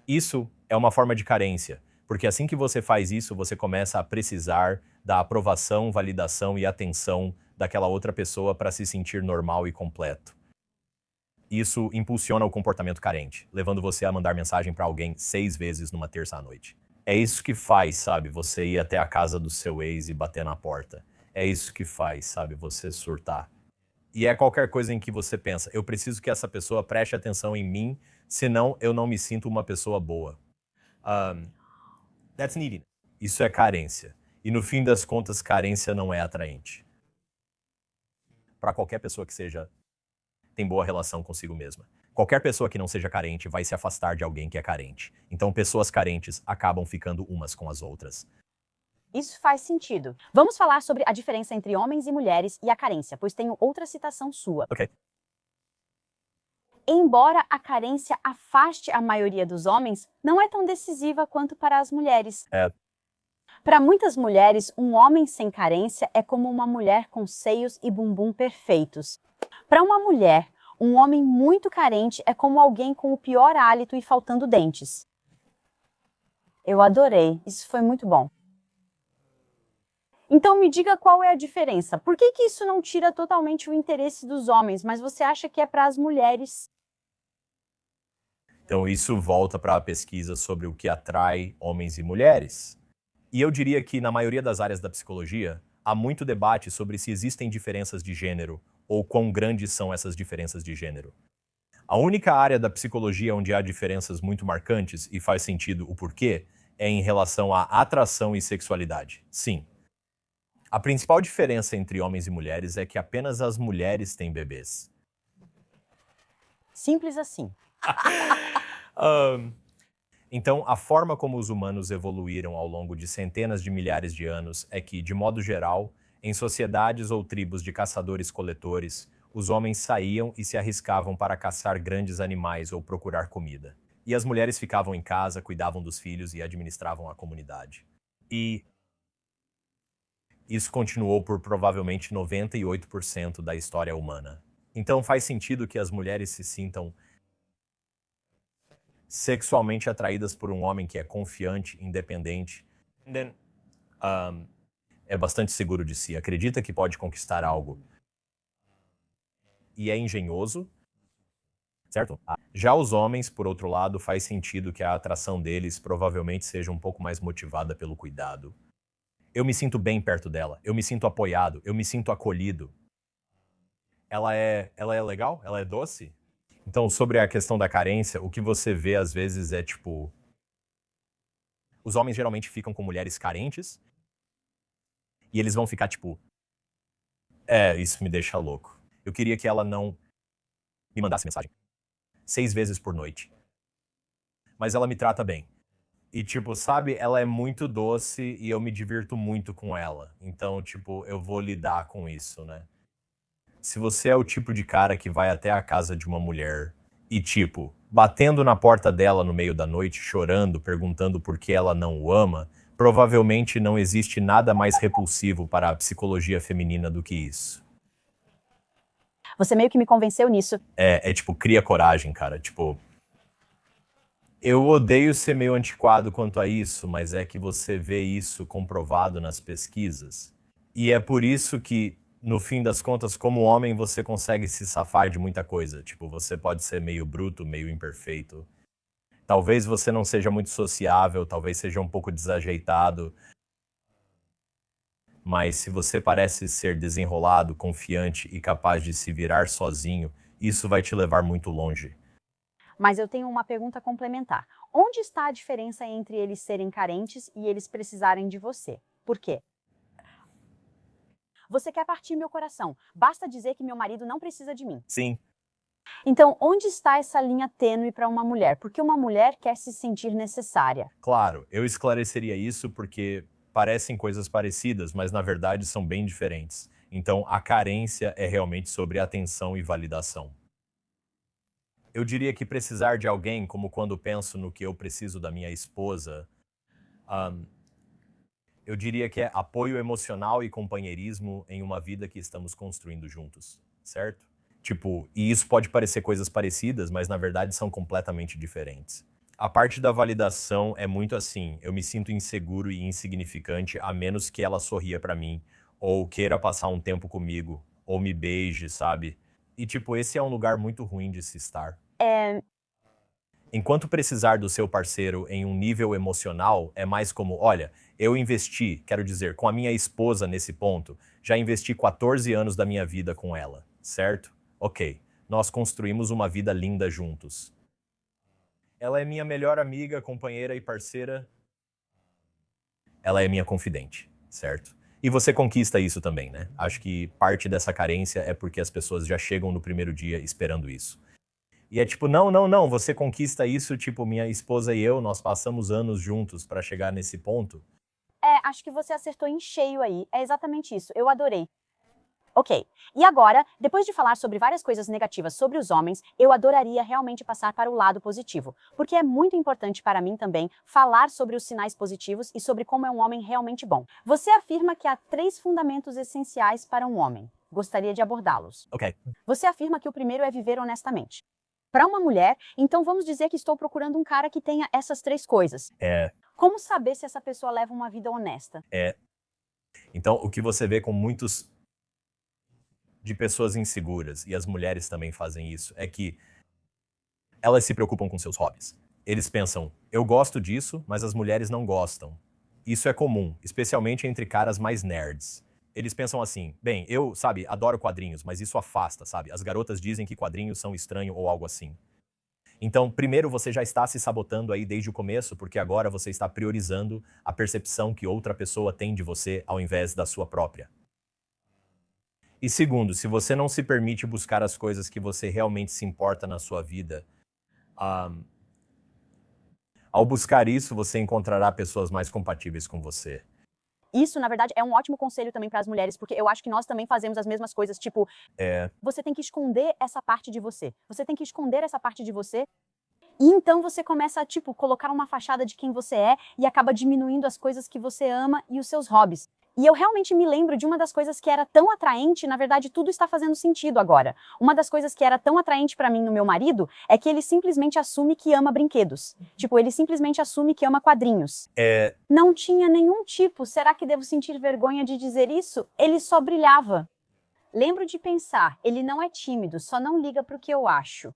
isso é uma forma de carência, porque assim que você faz isso, você começa a precisar da aprovação, validação e atenção daquela outra pessoa para se sentir normal e completo. Isso impulsiona o comportamento carente, levando você a mandar mensagem para alguém 6 vezes numa terça à noite. É isso que faz, sabe, você ir até a casa do seu ex e bater na porta. É isso que faz, sabe, você surtar. E é qualquer coisa em que você pensa, eu preciso que essa pessoa preste atenção em mim, senão eu não me sinto uma pessoa boa. Um, that's neediness. Isso é carência. E no fim das contas, carência não é atraente. Para qualquer pessoa que tem boa relação consigo mesma. Qualquer pessoa que não seja carente vai se afastar de alguém que é carente. Então, pessoas carentes acabam ficando umas com as outras. Isso faz sentido. Vamos falar sobre a diferença entre homens e mulheres e a carência, pois tenho outra citação sua. Ok. Embora a carência afaste a maioria dos homens, não é tão decisiva quanto para as mulheres. Para muitas mulheres, um homem sem carência é como uma mulher com seios e bumbum perfeitos. Para uma mulher, um homem muito carente é como alguém com o pior hálito e faltando dentes. Eu adorei, isso foi muito bom. Então me diga qual é a diferença. Por que isso não tira totalmente o interesse dos homens, mas você acha que é para as mulheres? Então, isso volta para a pesquisa sobre o que atrai homens e mulheres. E eu diria que, na maioria das áreas da psicologia, há muito debate sobre se existem diferenças de gênero ou quão grandes são essas diferenças de gênero. A única área da psicologia onde há diferenças muito marcantes, e faz sentido o porquê, é em relação à atração e sexualidade. Sim. A principal diferença entre homens e mulheres é que apenas as mulheres têm bebês. Simples assim. Então, a forma como os humanos evoluíram ao longo de centenas de milhares de anos é que, de modo geral, em sociedades ou tribos de caçadores-coletores, os homens saíam e se arriscavam para caçar grandes animais ou procurar comida. E as mulheres ficavam em casa, cuidavam dos filhos e administravam a comunidade. E isso continuou por provavelmente 98% da história humana. Então faz sentido que as mulheres se sintam sexualmente atraídas por um homem que é confiante, independente, é bastante seguro de si, acredita que pode conquistar algo e é engenhoso, certo? Já os homens, por outro lado, faz sentido que a atração deles provavelmente seja um pouco mais motivada pelo cuidado. Eu me sinto bem perto dela, eu me sinto apoiado, eu me sinto acolhido. Ela é legal? Ela é doce? Então, sobre a questão da carência, o que você vê às vezes é tipo... Os homens geralmente ficam com mulheres carentes e eles vão ficar tipo... isso me deixa louco. Eu queria que ela não me mandasse mensagem 6 vezes por noite. Mas ela me trata bem. E tipo, sabe, ela é muito doce e eu me divirto muito com ela. Então, tipo, eu vou lidar com isso, né? Se você é o tipo de cara que vai até a casa de uma mulher e, tipo, batendo na porta dela no meio da noite, chorando, perguntando por que ela não o ama, provavelmente não existe nada mais repulsivo para a psicologia feminina do que isso. Você meio que me convenceu nisso. Tipo, cria coragem, cara. Tipo, eu odeio ser meio antiquado quanto a isso, mas é que você vê isso comprovado nas pesquisas. E é por isso que, no fim das contas, como homem, você consegue se safar de muita coisa. Tipo, você pode ser meio bruto, meio imperfeito. Talvez você não seja muito sociável, talvez seja um pouco desajeitado. Mas se você parece ser desenrolado, confiante e capaz de se virar sozinho, isso vai te levar muito longe. Mas eu tenho uma pergunta complementar. Onde está a diferença entre eles serem carentes e eles precisarem de você? Por quê? Você quer partir meu coração. Basta dizer que meu marido não precisa de mim. Sim. Então, onde está essa linha tênue para uma mulher? Porque uma mulher quer se sentir necessária. Claro, eu esclareceria isso porque parecem coisas parecidas, mas na verdade são bem diferentes. Então, a carência é realmente sobre atenção e validação. Eu diria que precisar de alguém, como quando penso no que eu preciso da minha esposa, eu diria que é apoio emocional e companheirismo em uma vida que estamos construindo juntos, certo? Tipo, e isso pode parecer coisas parecidas, mas na verdade são completamente diferentes. A parte da validação é muito assim, eu me sinto inseguro e insignificante a menos que ela sorria pra mim, ou queira passar um tempo comigo, ou me beije, sabe? E tipo, esse é um lugar muito ruim de se estar. Enquanto precisar do seu parceiro em um nível emocional, é mais como, olha, eu investi, quero dizer, com a minha esposa nesse ponto, já investi 14 anos da minha vida com ela, certo? Ok, nós construímos uma vida linda juntos. Ela é minha melhor amiga, companheira e parceira. Ela é minha confidente, certo? E você conquista isso também, né? Acho que parte dessa carência é porque as pessoas já chegam no primeiro dia esperando isso. E é tipo, não, não, não, você conquista isso, tipo, minha esposa e eu, nós passamos anos juntos pra chegar nesse ponto. Acho que você acertou em cheio aí. É exatamente isso. Eu adorei. Ok. E agora, depois de falar sobre várias coisas negativas sobre os homens, eu adoraria realmente passar para o lado positivo, porque é muito importante para mim também falar sobre os sinais positivos e sobre como é um homem realmente bom. Você afirma que há 3 fundamentos essenciais para um homem. Gostaria de abordá-los. Ok. Você afirma que o primeiro é viver honestamente. Para uma mulher, então vamos dizer que estou procurando um cara que tenha essas 3 coisas. Como saber se essa pessoa leva uma vida honesta? Então, o que você vê com muitos de pessoas inseguras, e as mulheres também fazem isso, é que elas se preocupam com seus hobbies. Eles pensam, eu gosto disso, mas as mulheres não gostam. Isso é comum, especialmente entre caras mais nerds. Eles pensam assim, bem, eu, sabe, adoro quadrinhos, mas isso afasta, sabe? As garotas dizem que quadrinhos são estranho ou algo assim. Então, primeiro, você já está se sabotando aí desde o começo, porque agora você está priorizando a percepção que outra pessoa tem de você ao invés da sua própria. E segundo, se você não se permite buscar as coisas que você realmente se importa na sua vida, ao buscar isso, você encontrará pessoas mais compatíveis com você. Isso, na verdade, é um ótimo conselho também para as mulheres, porque eu acho que nós também fazemos as mesmas coisas, tipo, você tem que esconder essa parte de você. Você tem que esconder essa parte de você. E então você começa a, tipo, colocar uma fachada de quem você é e acaba diminuindo as coisas que você ama e os seus hobbies. E eu realmente me lembro de uma das coisas que era tão atraente, na verdade, tudo está fazendo sentido agora. Uma das coisas que era tão atraente para mim no meu marido é que ele simplesmente assume que ama brinquedos. Tipo, ele simplesmente assume que ama quadrinhos. Não tinha nenhum tipo, será que devo sentir vergonha de dizer isso? Ele só brilhava. Lembro de pensar, ele não é tímido, só não liga pro que eu acho.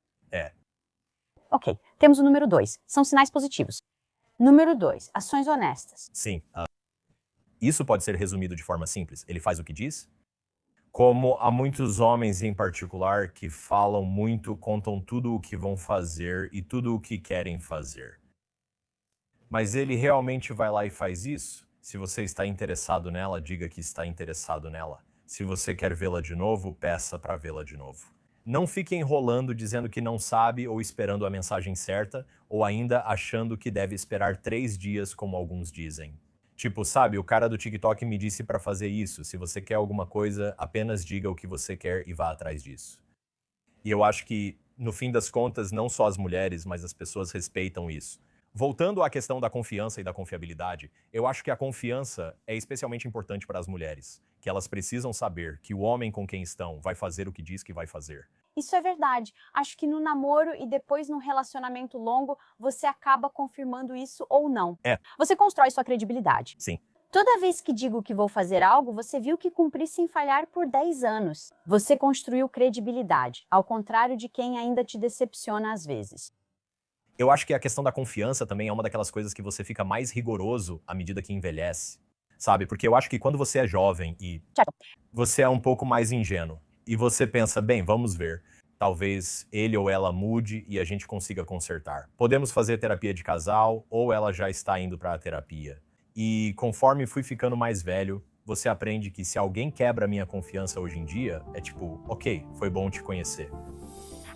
Ok, temos o número 2, são sinais positivos. Número 2, ações honestas. Sim. Isso pode ser resumido de forma simples. Ele faz o que diz? Como há muitos homens em particular que falam muito, contam tudo o que vão fazer e tudo o que querem fazer. Mas ele realmente vai lá e faz isso? Se você está interessado nela, diga que está interessado nela. Se você quer vê-la de novo, peça para vê-la de novo. Não fique enrolando dizendo que não sabe ou esperando a mensagem certa, ou ainda achando que deve esperar 3 dias como alguns dizem. Tipo, sabe, o cara do TikTok me disse para fazer isso. Se você quer alguma coisa, apenas diga o que você quer e vá atrás disso. E eu acho que, no fim das contas, não só as mulheres, mas as pessoas respeitam isso. Voltando à questão da confiança e da confiabilidade, eu acho que a confiança é especialmente importante para as mulheres, que elas precisam saber que o homem com quem estão vai fazer o que diz que vai fazer. Isso é verdade. Acho que no namoro e depois no relacionamento longo, você acaba confirmando isso ou não. Você constrói sua credibilidade. Sim. Toda vez que digo que vou fazer algo, você viu que cumpri sem falhar por 10 anos. Você construiu credibilidade, ao contrário de quem ainda te decepciona às vezes. Eu acho que a questão da confiança também é uma daquelas coisas que você fica mais rigoroso à medida que envelhece, sabe? Porque eu acho que quando você é jovem e você é um pouco mais ingênuo, e você pensa, bem, vamos ver, talvez ele ou ela mude e a gente consiga consertar. Podemos fazer terapia de casal ou ela já está indo para a terapia. E conforme fui ficando mais velho, você aprende que se alguém quebra a minha confiança hoje em dia, é tipo, ok, foi bom te conhecer.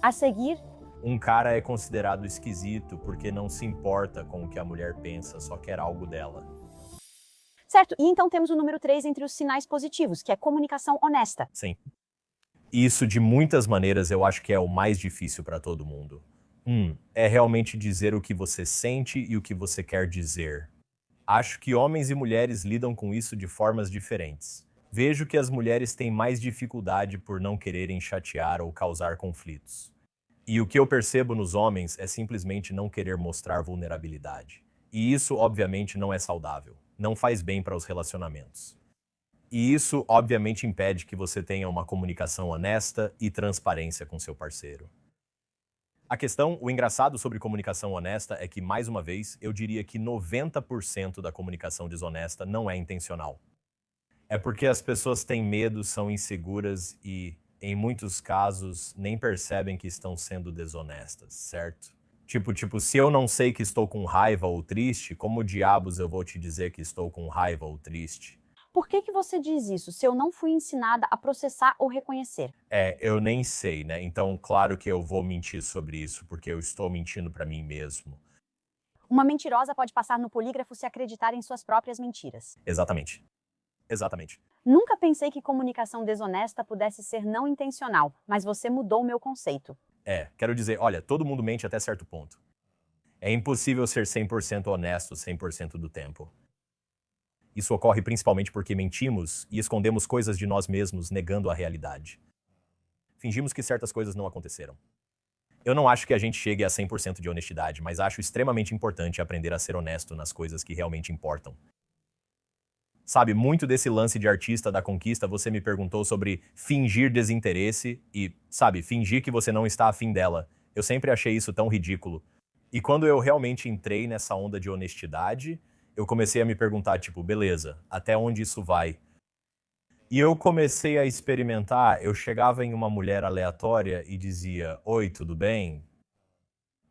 A seguir, Um cara é considerado esquisito porque não se importa com o que a mulher pensa, só quer algo dela. certo? E então temos o número 3 entre os sinais positivos, que é comunicação honesta. Sim. Isso, de muitas maneiras, eu acho que é o mais difícil para todo mundo. É realmente dizer o que você sente e o que você quer dizer. Acho que homens e mulheres lidam com isso de formas diferentes. Vejo que as mulheres têm mais dificuldade por não quererem chatear ou causar conflitos. E o que eu percebo nos homens é simplesmente não querer mostrar vulnerabilidade. E isso, obviamente, não é saudável. Não faz bem para os relacionamentos. E isso, obviamente, impede que você tenha uma comunicação honesta e transparência com seu parceiro. A questão, o engraçado sobre comunicação honesta é que, mais uma vez, eu diria que 90% da comunicação desonesta não é intencional. É porque as pessoas têm medo, são inseguras e, em muitos casos, nem percebem que estão sendo desonestas, certo? Tipo, se eu não sei que estou com raiva ou triste, como diabos eu vou te dizer que estou com raiva ou triste? Por que você diz isso se eu não fui ensinada a processar ou reconhecer? Eu nem sei, né? Então, claro que eu vou mentir sobre isso, porque eu estou mentindo pra mim mesmo. Uma mentirosa pode passar no polígrafo se acreditar em suas próprias mentiras. Exatamente. Exatamente. Nunca pensei que comunicação desonesta pudesse ser não intencional, mas você mudou meu conceito. Quero dizer, olha, todo mundo mente até certo ponto. É impossível ser 100% honesto 100% do tempo. Isso ocorre principalmente porque mentimos e escondemos coisas de nós mesmos negando a realidade. Fingimos que certas coisas não aconteceram. Eu não acho que a gente chegue a 100% de honestidade, mas acho extremamente importante aprender a ser honesto nas coisas que realmente importam. Sabe, muito desse lance de artista da conquista, você me perguntou sobre fingir desinteresse e, sabe, fingir que você não está afim dela. Eu sempre achei isso tão ridículo. E quando eu realmente entrei nessa onda de honestidade, eu comecei a me perguntar, tipo, beleza, até onde isso vai? E eu comecei a experimentar, eu chegava em uma mulher aleatória e dizia, oi, tudo bem?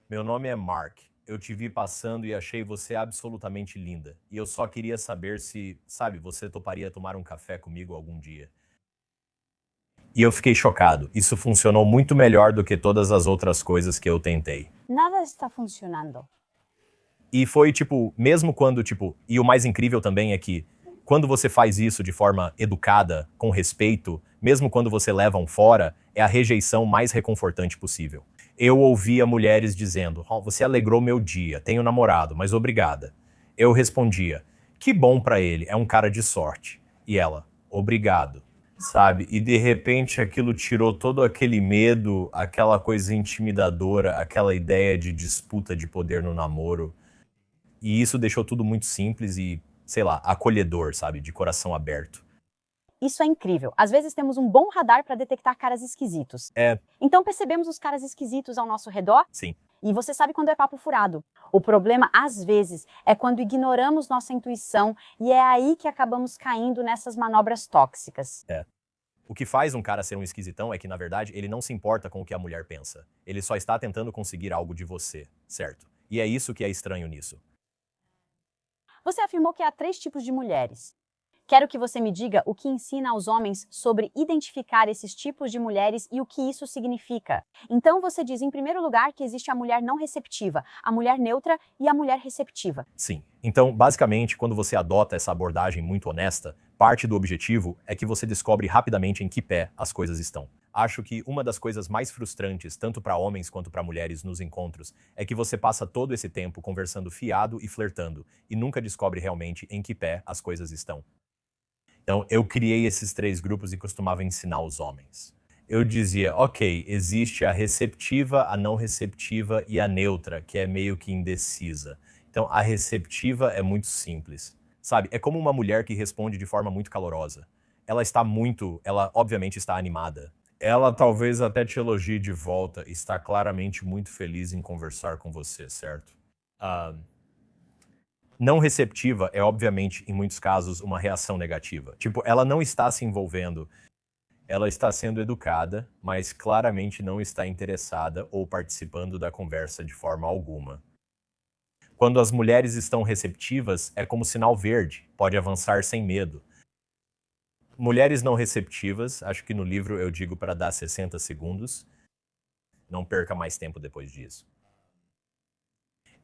Meu nome é Mark. Eu te vi passando e achei você absolutamente linda. E eu só queria saber se, sabe, você toparia tomar um café comigo algum dia. E eu fiquei chocado. Isso funcionou muito melhor do que todas as outras coisas que eu tentei. Nada está funcionando. E foi, tipo, mesmo quando, tipo... E o mais incrível também é que, quando você faz isso de forma educada, com respeito, mesmo quando você leva um fora, é a rejeição mais reconfortante possível. Eu ouvia mulheres dizendo, você alegrou meu dia, tenho namorado, mas obrigada. Eu respondia, que bom pra ele, é um cara de sorte. E ela, obrigado. Sabe? E de repente aquilo tirou todo aquele medo, aquela coisa intimidadora, aquela ideia de disputa de poder no namoro. E isso deixou tudo muito simples e, sei lá, acolhedor, sabe? De coração aberto. Isso é incrível. Às vezes temos um bom radar para detectar caras esquisitos. Então percebemos os caras esquisitos ao nosso redor? Sim. E você sabe quando é papo furado. O problema, às vezes, é quando ignoramos nossa intuição e é aí que acabamos caindo nessas manobras tóxicas. O que faz um cara ser um esquisitão é que, na verdade, ele não se importa com o que a mulher pensa. Ele só está tentando conseguir algo de você, certo? E é isso que é estranho nisso. Você afirmou que há 3 tipos de mulheres. Quero que você me diga o que ensina aos homens sobre identificar esses tipos de mulheres e o que isso significa. Então você diz, em primeiro lugar, que existe a mulher não receptiva, a mulher neutra e a mulher receptiva. Sim. Então, basicamente, quando você adota essa abordagem muito honesta, parte do objetivo é que você descobre rapidamente em que pé as coisas estão. Acho que uma das coisas mais frustrantes, tanto para homens quanto para mulheres nos encontros, é que você passa todo esse tempo conversando fiado e flertando, e nunca descobre realmente em que pé as coisas estão. Então, eu criei esses 3 grupos e costumava ensinar os homens. Eu dizia, ok, existe a receptiva, a não receptiva e a neutra, que é meio que indecisa. Então, a receptiva é muito simples, sabe? É como uma mulher que responde de forma muito calorosa. Ela obviamente está animada. Ela talvez até te elogie de volta e está claramente muito feliz em conversar com você, certo? Não receptiva é, obviamente, em muitos casos, uma reação negativa. Tipo, ela não está se envolvendo, ela está sendo educada, mas claramente não está interessada ou participando da conversa de forma alguma. Quando as mulheres estão receptivas, é como sinal verde, pode avançar sem medo. Mulheres não receptivas, acho que no livro eu digo para dar 60 segundos, não perca mais tempo depois disso.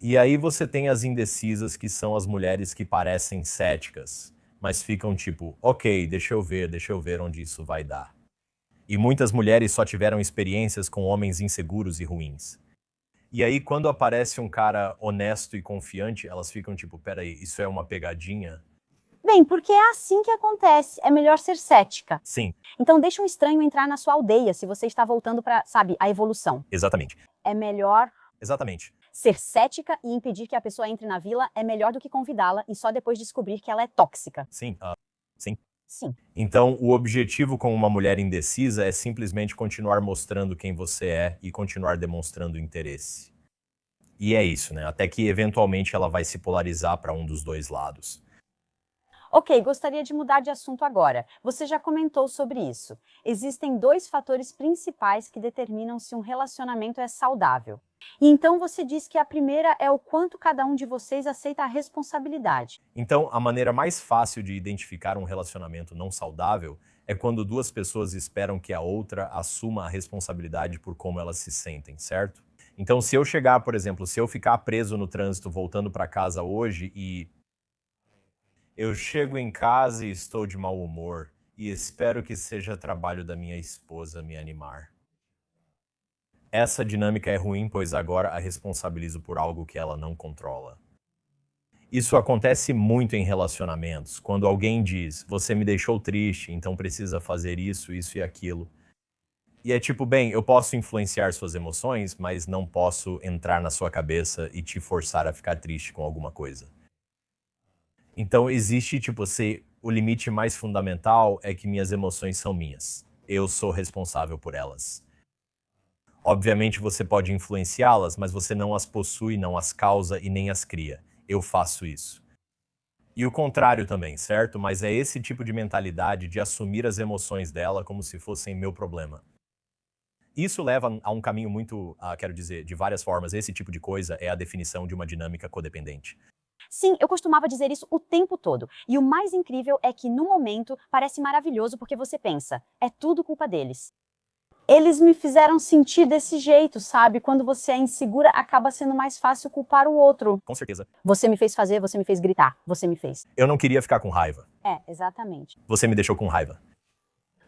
E aí você tem as indecisas, que são as mulheres que parecem céticas, mas ficam tipo, ok, deixa eu ver onde isso vai dar. E muitas mulheres só tiveram experiências com homens inseguros e ruins. E aí quando aparece um cara honesto e confiante, elas ficam tipo, peraí, isso é uma pegadinha? Bem, porque é assim que acontece. É melhor ser cética. Sim, Então deixa um estranho entrar na sua aldeia se você está voltando para, sabe, a evolução. exatamente. É melhor Exatamente. ser cética e impedir que a pessoa entre na vila é melhor do que convidá-la e só depois descobrir que ela é tóxica. Sim, sim. Sim. Então, o objetivo com uma mulher indecisa é simplesmente continuar mostrando quem você é e continuar demonstrando interesse. E é isso, né? Até que eventualmente ela vai se polarizar para um dos dois lados. Ok, gostaria de mudar de assunto agora. Você já comentou sobre isso. Existem dois fatores principais que determinam se um relacionamento é saudável. E então você diz que a primeira é o quanto cada um de vocês aceita a responsabilidade. Então, a maneira mais fácil de identificar um relacionamento não saudável é quando duas pessoas esperam que a outra assuma a responsabilidade por como elas se sentem, certo? Então, se eu chegar, por exemplo, se eu ficar preso no trânsito voltando para casa hoje e eu chego em casa e estou de mau humor e espero que seja trabalho da minha esposa me animar. Essa dinâmica é ruim, pois agora a responsabilizo por algo que ela não controla. Isso acontece muito em relacionamentos, quando alguém diz, você me deixou triste, então precisa fazer isso, isso e aquilo. E é tipo, bem, eu posso influenciar suas emoções, mas não posso entrar na sua cabeça e te forçar a ficar triste com alguma coisa. Então existe, tipo, o limite mais fundamental é que minhas emoções são minhas. Eu sou responsável por elas. Obviamente você pode influenciá-las, mas você não as possui, não as causa e nem as cria. Eu faço isso. E o contrário também, certo? Mas é esse tipo de mentalidade de assumir as emoções dela como se fossem meu problema. Isso leva a um caminho muito, quero dizer, de várias formas. Esse tipo de coisa é a definição de uma dinâmica codependente. Sim, eu costumava dizer isso o tempo todo. E o mais incrível é que no momento parece maravilhoso porque você pensa, é tudo culpa deles. Eles me fizeram sentir desse jeito, sabe? Quando você é insegura, acaba sendo mais fácil culpar o outro. Com certeza. Você me fez fazer, você me fez gritar, você me fez. Eu não queria ficar com raiva. É, exatamente. Você me deixou com raiva.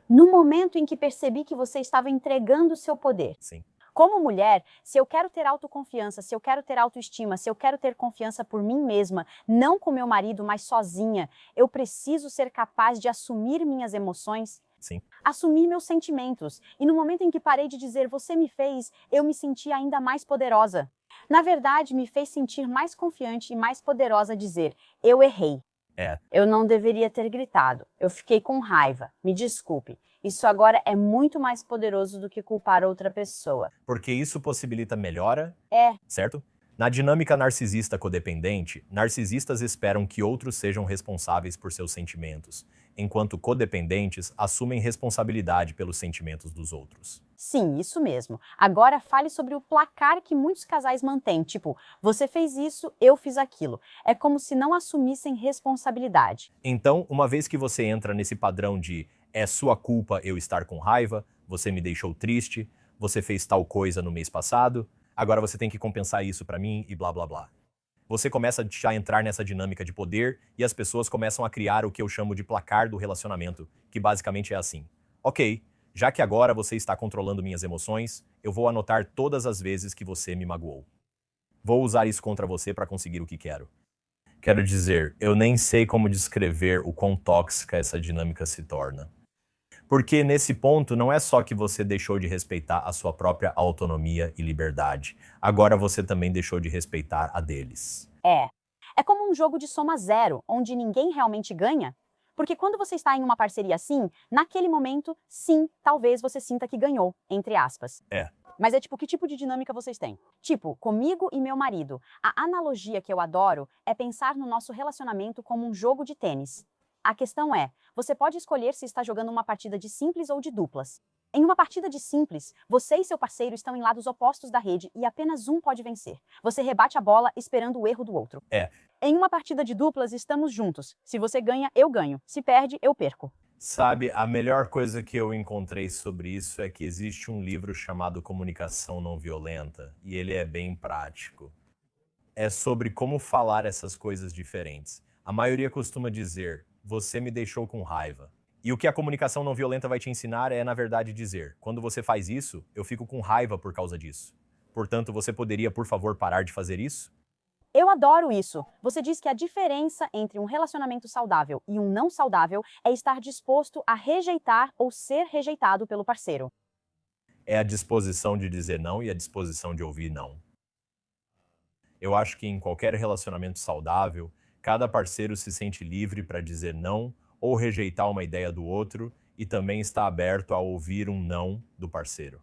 No momento em que percebi que você estava entregando o seu poder. Sim. Como mulher, se eu quero ter autoconfiança, se eu quero ter autoestima, se eu quero ter confiança por mim mesma, não com meu marido, mas sozinha, eu preciso ser capaz de assumir minhas emoções, Sim. assumir meus sentimentos. E no momento em que parei de dizer você me fez, eu me senti ainda mais poderosa. Na verdade, me fez sentir mais confiante e mais poderosa dizer, eu errei. Eu não deveria ter gritado. Eu fiquei com raiva. Me desculpe. Isso agora é muito mais poderoso do que culpar outra pessoa. Porque isso possibilita melhora, É. certo? Na dinâmica narcisista codependente, narcisistas esperam que outros sejam responsáveis por seus sentimentos, enquanto codependentes assumem responsabilidade pelos sentimentos dos outros. Sim, isso mesmo. Agora fale sobre o placar que muitos casais mantêm, tipo, você fez isso, eu fiz aquilo. É como se não assumissem responsabilidade. Então, uma vez que você entra nesse padrão de é sua culpa eu estar com raiva, você me deixou triste, você fez tal coisa no mês passado, agora você tem que compensar isso pra mim e blá blá blá. Você começa já a entrar nessa dinâmica de poder e as pessoas começam a criar o que eu chamo de placar do relacionamento, que basicamente é assim. Ok, já que agora você está controlando minhas emoções, eu vou anotar todas as vezes que você me magoou. Vou usar isso contra você para conseguir o que quero. Quero dizer, eu nem sei como descrever o quão tóxica essa dinâmica se torna. Porque nesse ponto não é só que você deixou de respeitar a sua própria autonomia e liberdade, agora você também deixou de respeitar a deles. É como um jogo de soma zero, onde ninguém realmente ganha. Porque quando você está em uma parceria assim, naquele momento, sim, talvez você sinta que ganhou, entre aspas. Mas é tipo, que tipo de dinâmica vocês têm? Tipo, comigo e meu marido. A analogia que eu adoro é pensar no nosso relacionamento como um jogo de tênis. A questão é, você pode escolher se está jogando uma partida de simples ou de duplas. Em uma partida de simples, você e seu parceiro estão em lados opostos da rede e apenas um pode vencer. Você rebate a bola esperando o erro do outro. Em uma partida de duplas, estamos juntos. Se você ganha, eu ganho. Se perde, eu perco. Sabe, a melhor coisa que eu encontrei sobre isso é que existe um livro chamado Comunicação Não Violenta, e ele é bem prático. É sobre como falar essas coisas diferentes. A maioria costuma dizer, você me deixou com raiva. E o que a comunicação não violenta vai te ensinar é, na verdade, dizer, quando você faz isso, eu fico com raiva por causa disso. Portanto, você poderia, por favor, parar de fazer isso? Eu adoro isso. Você diz que a diferença entre um relacionamento saudável e um não saudável é estar disposto a rejeitar ou ser rejeitado pelo parceiro. É a disposição de dizer não e a disposição de ouvir não. Eu acho que em qualquer relacionamento saudável, cada parceiro se sente livre para dizer não ou rejeitar uma ideia do outro e também está aberto a ouvir um não do parceiro.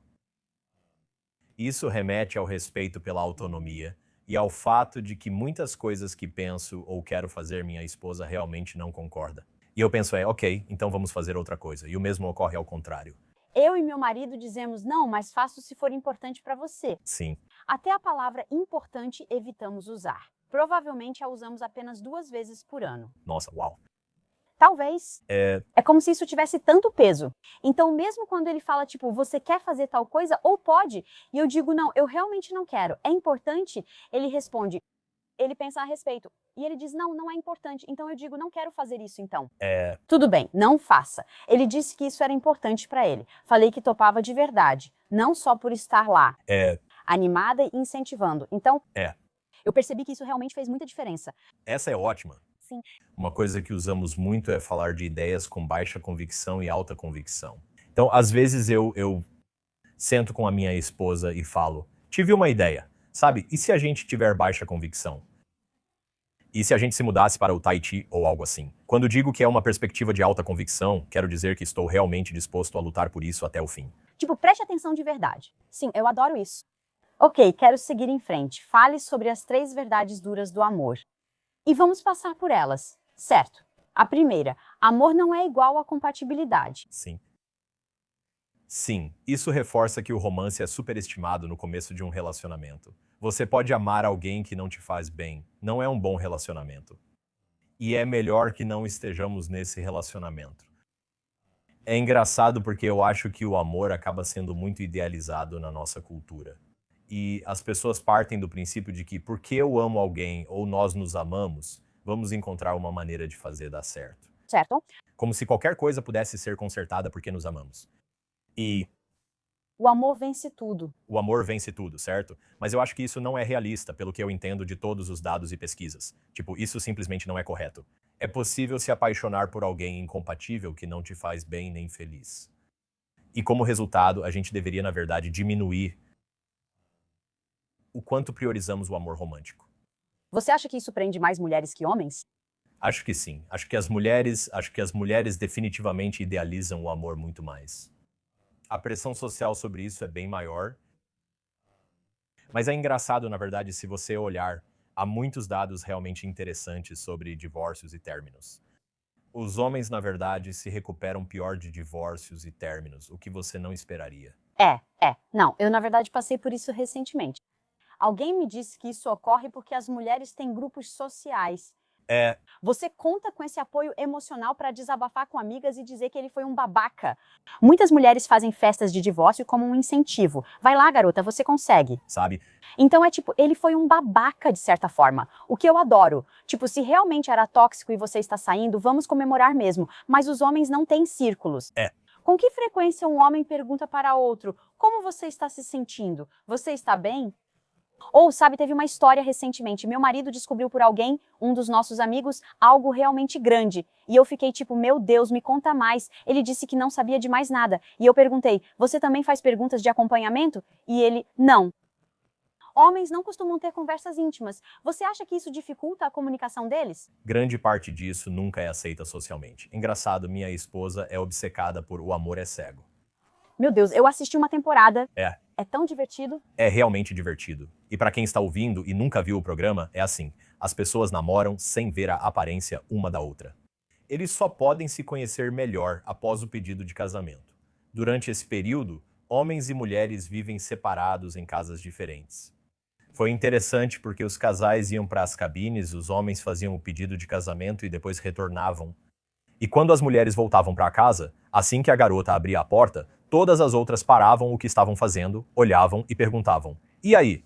Isso remete ao respeito pela autonomia e ao fato de que muitas coisas que penso ou quero fazer minha esposa realmente não concorda. E eu penso, ok, então vamos fazer outra coisa. E o mesmo ocorre ao contrário. Eu e meu marido dizemos, não, mas faço se for importante para você. Sim, Até a palavra importante evitamos usar. Provavelmente a usamos apenas 2 vezes por ano. nossa, uau. Talvez. É como se isso tivesse tanto peso. Então, mesmo quando ele fala, tipo, você quer fazer tal coisa, ou pode, e eu digo, não, eu realmente não quero, é importante, ele responde, ele pensa a respeito. E ele diz, não, não é importante. Então eu digo, não quero fazer isso então. Tudo bem, não faça. Ele disse que isso era importante para ele. Falei que topava de verdade, não só por estar lá, animada e incentivando. Então, eu percebi que isso realmente fez muita diferença. Essa é ótima. Sim. Uma coisa que usamos muito é falar de ideias com baixa convicção e alta convicção. Então, às vezes eu sento com a minha esposa e falo, tive uma ideia, sabe? E se a gente tiver baixa convicção? E se a gente se mudasse para o Tahiti ou algo assim? Quando digo que é uma perspectiva de alta convicção, quero dizer que estou realmente disposto a lutar por isso até o fim. Tipo, preste atenção de verdade. Sim, eu adoro isso. Ok, quero seguir em frente. Fale sobre as 3 verdades duras do amor. E vamos passar por elas, certo? A primeira, amor não é igual a compatibilidade. Sim. Sim, isso reforça que o romance é superestimado no começo de um relacionamento. Você pode amar alguém que não te faz bem, não é um bom relacionamento. E é melhor que não estejamos nesse relacionamento. É engraçado porque eu acho que o amor acaba sendo muito idealizado na nossa cultura. E as pessoas partem do princípio de que porque eu amo alguém ou nós nos amamos, vamos encontrar uma maneira de fazer dar certo. Certo? Como se qualquer coisa pudesse ser consertada porque nos amamos. E o amor vence tudo. O amor vence tudo, certo? Mas eu acho que isso não é realista, pelo que eu entendo de todos os dados e pesquisas. Tipo, isso simplesmente não é correto. É possível se apaixonar por alguém incompatível que não te faz bem nem feliz. E como resultado, a gente deveria, na verdade, diminuir o quanto priorizamos o amor romântico. Você acha que isso prende mais mulheres que homens? Acho que sim. Acho que as mulheres definitivamente idealizam o amor muito mais. A pressão social sobre isso é bem maior. Mas é engraçado, na verdade, se você olhar, há muitos dados realmente interessantes sobre divórcios e términos. Os homens, na verdade, se recuperam pior de divórcios e términos, o que você não esperaria. Não, eu na verdade passei por isso recentemente. Alguém me disse que isso ocorre porque as mulheres têm grupos sociais. Você conta com esse apoio emocional para desabafar com amigas e dizer que ele foi um babaca. Muitas mulheres fazem festas de divórcio como um incentivo. Vai lá, garota, você consegue. Sabe? Então é tipo, ele foi um babaca de certa forma. O que eu adoro. Tipo, se realmente era tóxico e você está saindo, vamos comemorar mesmo. Mas os homens não têm círculos. Com que frequência um homem pergunta para outro, como você está se sentindo? Você está bem? Ou, sabe, teve uma história recentemente. Meu marido descobriu por alguém, um dos nossos amigos, algo realmente grande. E eu fiquei tipo, meu Deus, me conta mais. Ele disse que não sabia de mais nada. E eu perguntei, você também faz perguntas de acompanhamento? E ele, não. Homens não costumam ter conversas íntimas. Você acha que isso dificulta a comunicação deles? Grande parte disso nunca é aceita socialmente. Engraçado, minha esposa é obcecada por O Amor é Cego. Meu Deus, eu assisti uma temporada. É tão divertido. É realmente divertido. E para quem está ouvindo e nunca viu o programa, é assim. As pessoas namoram sem ver a aparência uma da outra. Eles só podem se conhecer melhor após o pedido de casamento. Durante esse período, homens e mulheres vivem separados em casas diferentes. Foi interessante porque os casais iam para as cabines, os homens faziam o pedido de casamento e depois retornavam. E quando as mulheres voltavam para casa, assim que a garota abria a porta, todas as outras paravam o que estavam fazendo, olhavam e perguntavam, e aí?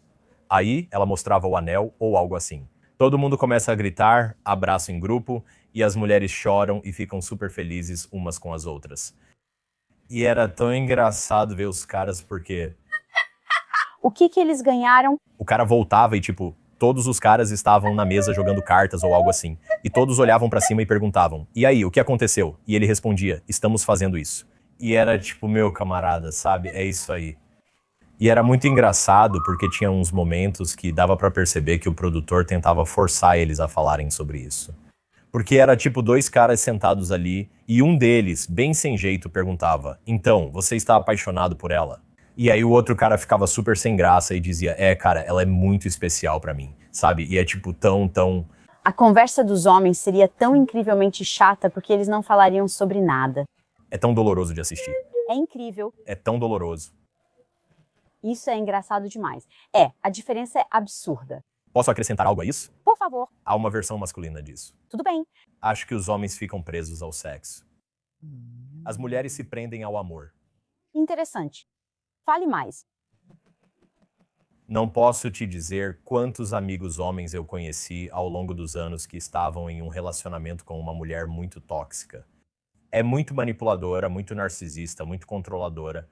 Aí ela mostrava o anel ou algo assim. Todo mundo começa a gritar, abraço em grupo, e as mulheres choram e ficam super felizes umas com as outras. E era tão engraçado ver os caras porque... O que eles ganharam? O cara voltava e tipo, todos os caras estavam na mesa jogando cartas ou algo assim. E todos olhavam pra cima e perguntavam, e aí, o que aconteceu? E ele respondia, estamos fazendo isso. E era tipo, meu camarada, sabe? É isso aí. E era muito engraçado porque tinha uns momentos que dava pra perceber que o produtor tentava forçar eles a falarem sobre isso. Porque era tipo 2 caras sentados ali e um deles, bem sem jeito, perguntava, então, você está apaixonado por ela? E aí o outro cara ficava super sem graça e dizia, cara, ela é muito especial pra mim, sabe? E é tipo tão... A conversa dos homens seria tão incrivelmente chata porque eles não falariam sobre nada. É tão doloroso de assistir. É incrível. É tão doloroso. Isso é engraçado demais. A diferença é absurda. Posso acrescentar algo a isso? Por favor. Há uma versão masculina disso. Tudo bem. Acho que os homens ficam presos ao sexo. As mulheres se prendem ao amor. Interessante. Fale mais. Não posso te dizer quantos amigos homens eu conheci ao longo dos anos que estavam em um relacionamento com uma mulher muito tóxica. É muito manipuladora, muito narcisista, muito controladora.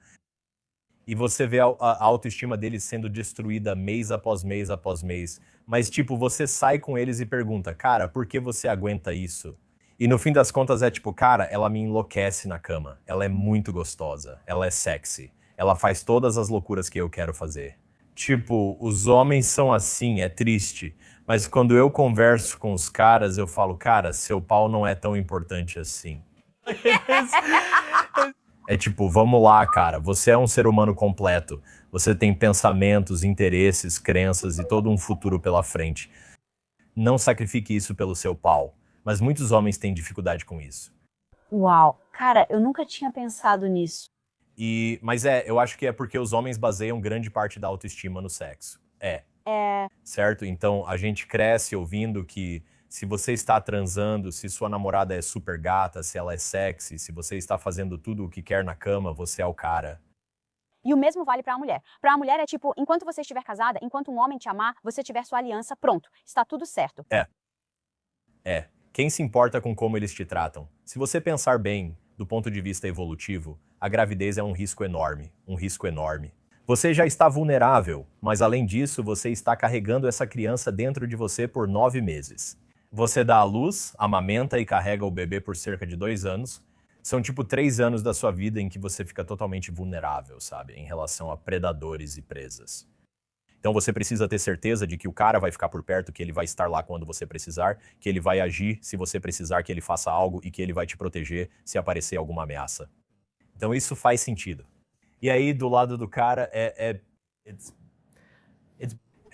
E você vê a autoestima deles sendo destruída mês após mês após mês. Mas, tipo, você sai com eles e pergunta, cara, por que você aguenta isso? E no fim das contas é tipo, cara, ela me enlouquece na cama. Ela é muito gostosa. Ela é sexy. Ela faz todas as loucuras que eu quero fazer. Tipo, os homens são assim, é triste. Mas quando eu converso com os caras, eu falo, cara, seu pau não é tão importante assim. É tipo, vamos lá, cara, você é um ser humano completo. Você tem pensamentos, interesses, crenças e todo um futuro pela frente. Não sacrifique isso pelo seu pau. Mas muitos homens têm dificuldade com isso. Uau, cara, eu nunca tinha pensado nisso. Mas eu acho que é porque os homens baseiam grande parte da autoestima no sexo. Certo? Então, a gente cresce ouvindo que se você está transando, se sua namorada é super gata, se ela é sexy, se você está fazendo tudo o que quer na cama, você é o cara. E o mesmo vale pra mulher. Pra mulher é tipo, enquanto você estiver casada, enquanto um homem te amar, você tiver sua aliança, pronto, está tudo certo. Quem se importa com como eles te tratam? Se você pensar bem, do ponto de vista evolutivo, a gravidez é um risco enorme, um risco enorme. Você já está vulnerável, mas além disso, você está carregando essa criança dentro de você por 9 meses. Você dá à luz, amamenta e carrega o bebê por cerca de 2 anos. São tipo 3 anos da sua vida em que você fica totalmente vulnerável, sabe? Em relação a predadores e presas. Então você precisa ter certeza de que o cara vai ficar por perto, que ele vai estar lá quando você precisar, que ele vai agir se você precisar que ele faça algo e que ele vai te proteger se aparecer alguma ameaça. Então isso faz sentido. E aí, do lado do cara, é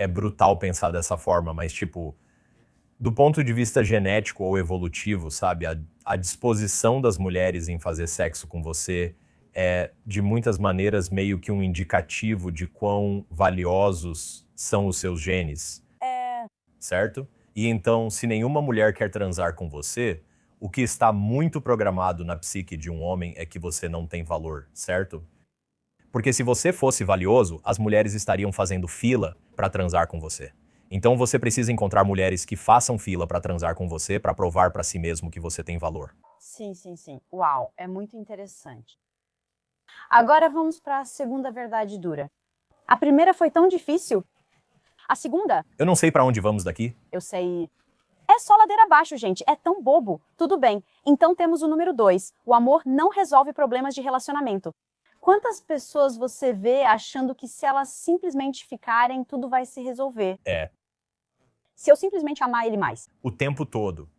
brutal pensar dessa forma, mas tipo, do ponto de vista genético ou evolutivo, sabe? A disposição das mulheres em fazer sexo com você é, de muitas maneiras, meio que um indicativo de quão valiosos são os seus genes. Certo? E então, se nenhuma mulher quer transar com você, o que está muito programado na psique de um homem é que você não tem valor, certo? Porque se você fosse valioso, as mulheres estariam fazendo fila para transar com você. Então você precisa encontrar mulheres que façam fila para transar com você para provar para si mesmo que você tem valor. Sim. Uau, é muito interessante. Agora vamos para a segunda verdade dura. A primeira foi tão difícil. A segunda? Eu não sei para onde vamos daqui. Eu sei. É só ladeira abaixo, gente. É tão bobo. Tudo bem. Então temos o número 2. O amor não resolve problemas de relacionamento. Quantas pessoas você vê achando que se elas simplesmente ficarem, tudo vai se resolver? Se eu simplesmente amar ele mais. O tempo todo.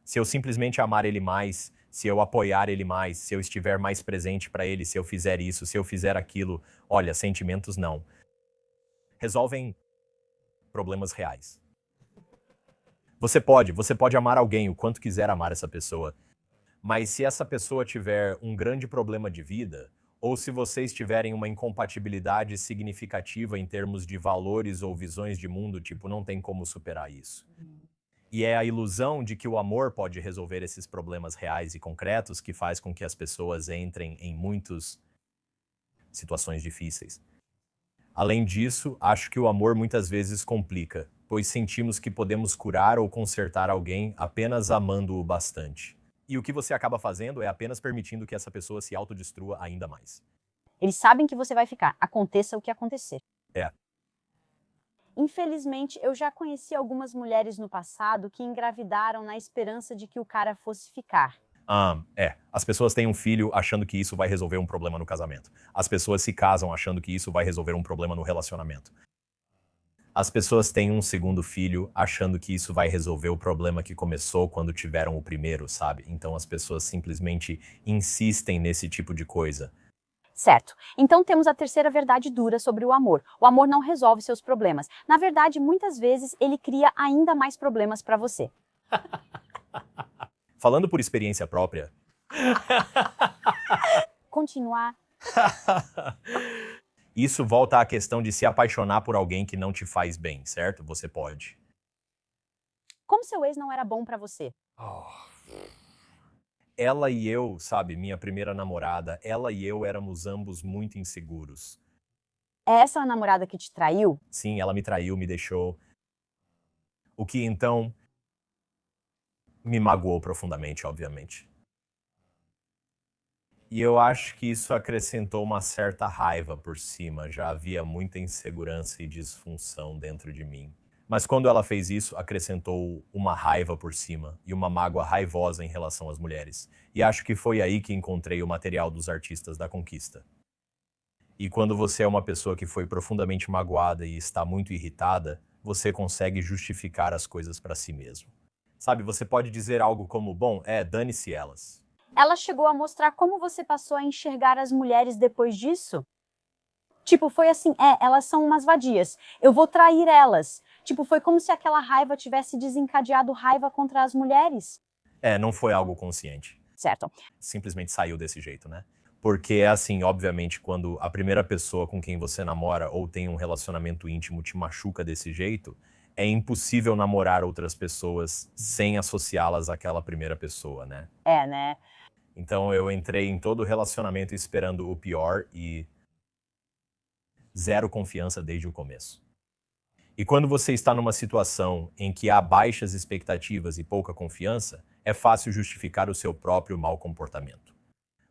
Se eu simplesmente amar ele mais, se eu apoiar ele mais, se eu estiver mais presente para ele, se eu fizer isso, se eu fizer aquilo. Olha, sentimentos não. Resolvem problemas reais. Você pode amar alguém o quanto quiser amar essa pessoa. Mas se essa pessoa tiver um grande problema de vida, ou se vocês tiverem uma incompatibilidade significativa em termos de valores ou visões de mundo, tipo, não tem como superar isso. E é a ilusão de que o amor pode resolver esses problemas reais e concretos que faz com que as pessoas entrem em muitas situações difíceis. Além disso, acho que o amor muitas vezes complica, pois sentimos que podemos curar ou consertar alguém apenas amando-o bastante. E o que você acaba fazendo é apenas permitindo que essa pessoa se autodestrua ainda mais. Eles sabem que você vai ficar, aconteça o que acontecer. Infelizmente, eu já conheci algumas mulheres no passado que engravidaram na esperança de que o cara fosse ficar. As pessoas têm um filho achando que isso vai resolver um problema no casamento. As pessoas se casam achando que isso vai resolver um problema no relacionamento. As pessoas têm um segundo filho achando que isso vai resolver o problema que começou quando tiveram o primeiro, sabe? Então as pessoas simplesmente insistem nesse tipo de coisa. Certo. Então temos a terceira verdade dura sobre o amor. O amor não resolve seus problemas. Na verdade, muitas vezes ele cria ainda mais problemas para você. Falando por experiência própria, Continuar. isso volta à questão de se apaixonar por alguém que não te faz bem, certo? Você pode. Como seu ex não era bom para você? Ela e eu, sabe, minha primeira namorada, ela e eu éramos ambos muito inseguros. É essa a namorada que te traiu? Sim, ela me traiu, me deixou. O que então me magoou profundamente, obviamente. E eu acho que isso acrescentou uma certa raiva por cima, já havia muita insegurança e disfunção dentro de mim. Mas quando ela fez isso, acrescentou uma raiva por cima e uma mágoa raivosa em relação às mulheres. E acho que foi aí que encontrei o material dos artistas da conquista. E quando você é uma pessoa que foi profundamente magoada e está muito irritada, você consegue justificar as coisas para si mesmo. Sabe, você pode dizer algo como, bom, dane-se elas. Ela chegou a mostrar como você passou a enxergar as mulheres depois disso? Tipo, foi assim, elas são umas vadias, eu vou trair elas. Tipo, foi como se aquela raiva tivesse desencadeado raiva contra as mulheres. Não foi algo consciente. Certo. Simplesmente saiu desse jeito, né? Porque é assim, obviamente, quando a primeira pessoa com quem você namora ou tem um relacionamento íntimo te machuca desse jeito, é impossível namorar outras pessoas sem associá-las àquela primeira pessoa, né? Né? Então eu entrei em todo o relacionamento esperando o pior e zero confiança desde o começo. E quando você está numa situação em que há baixas expectativas e pouca confiança, é fácil justificar o seu próprio mau comportamento.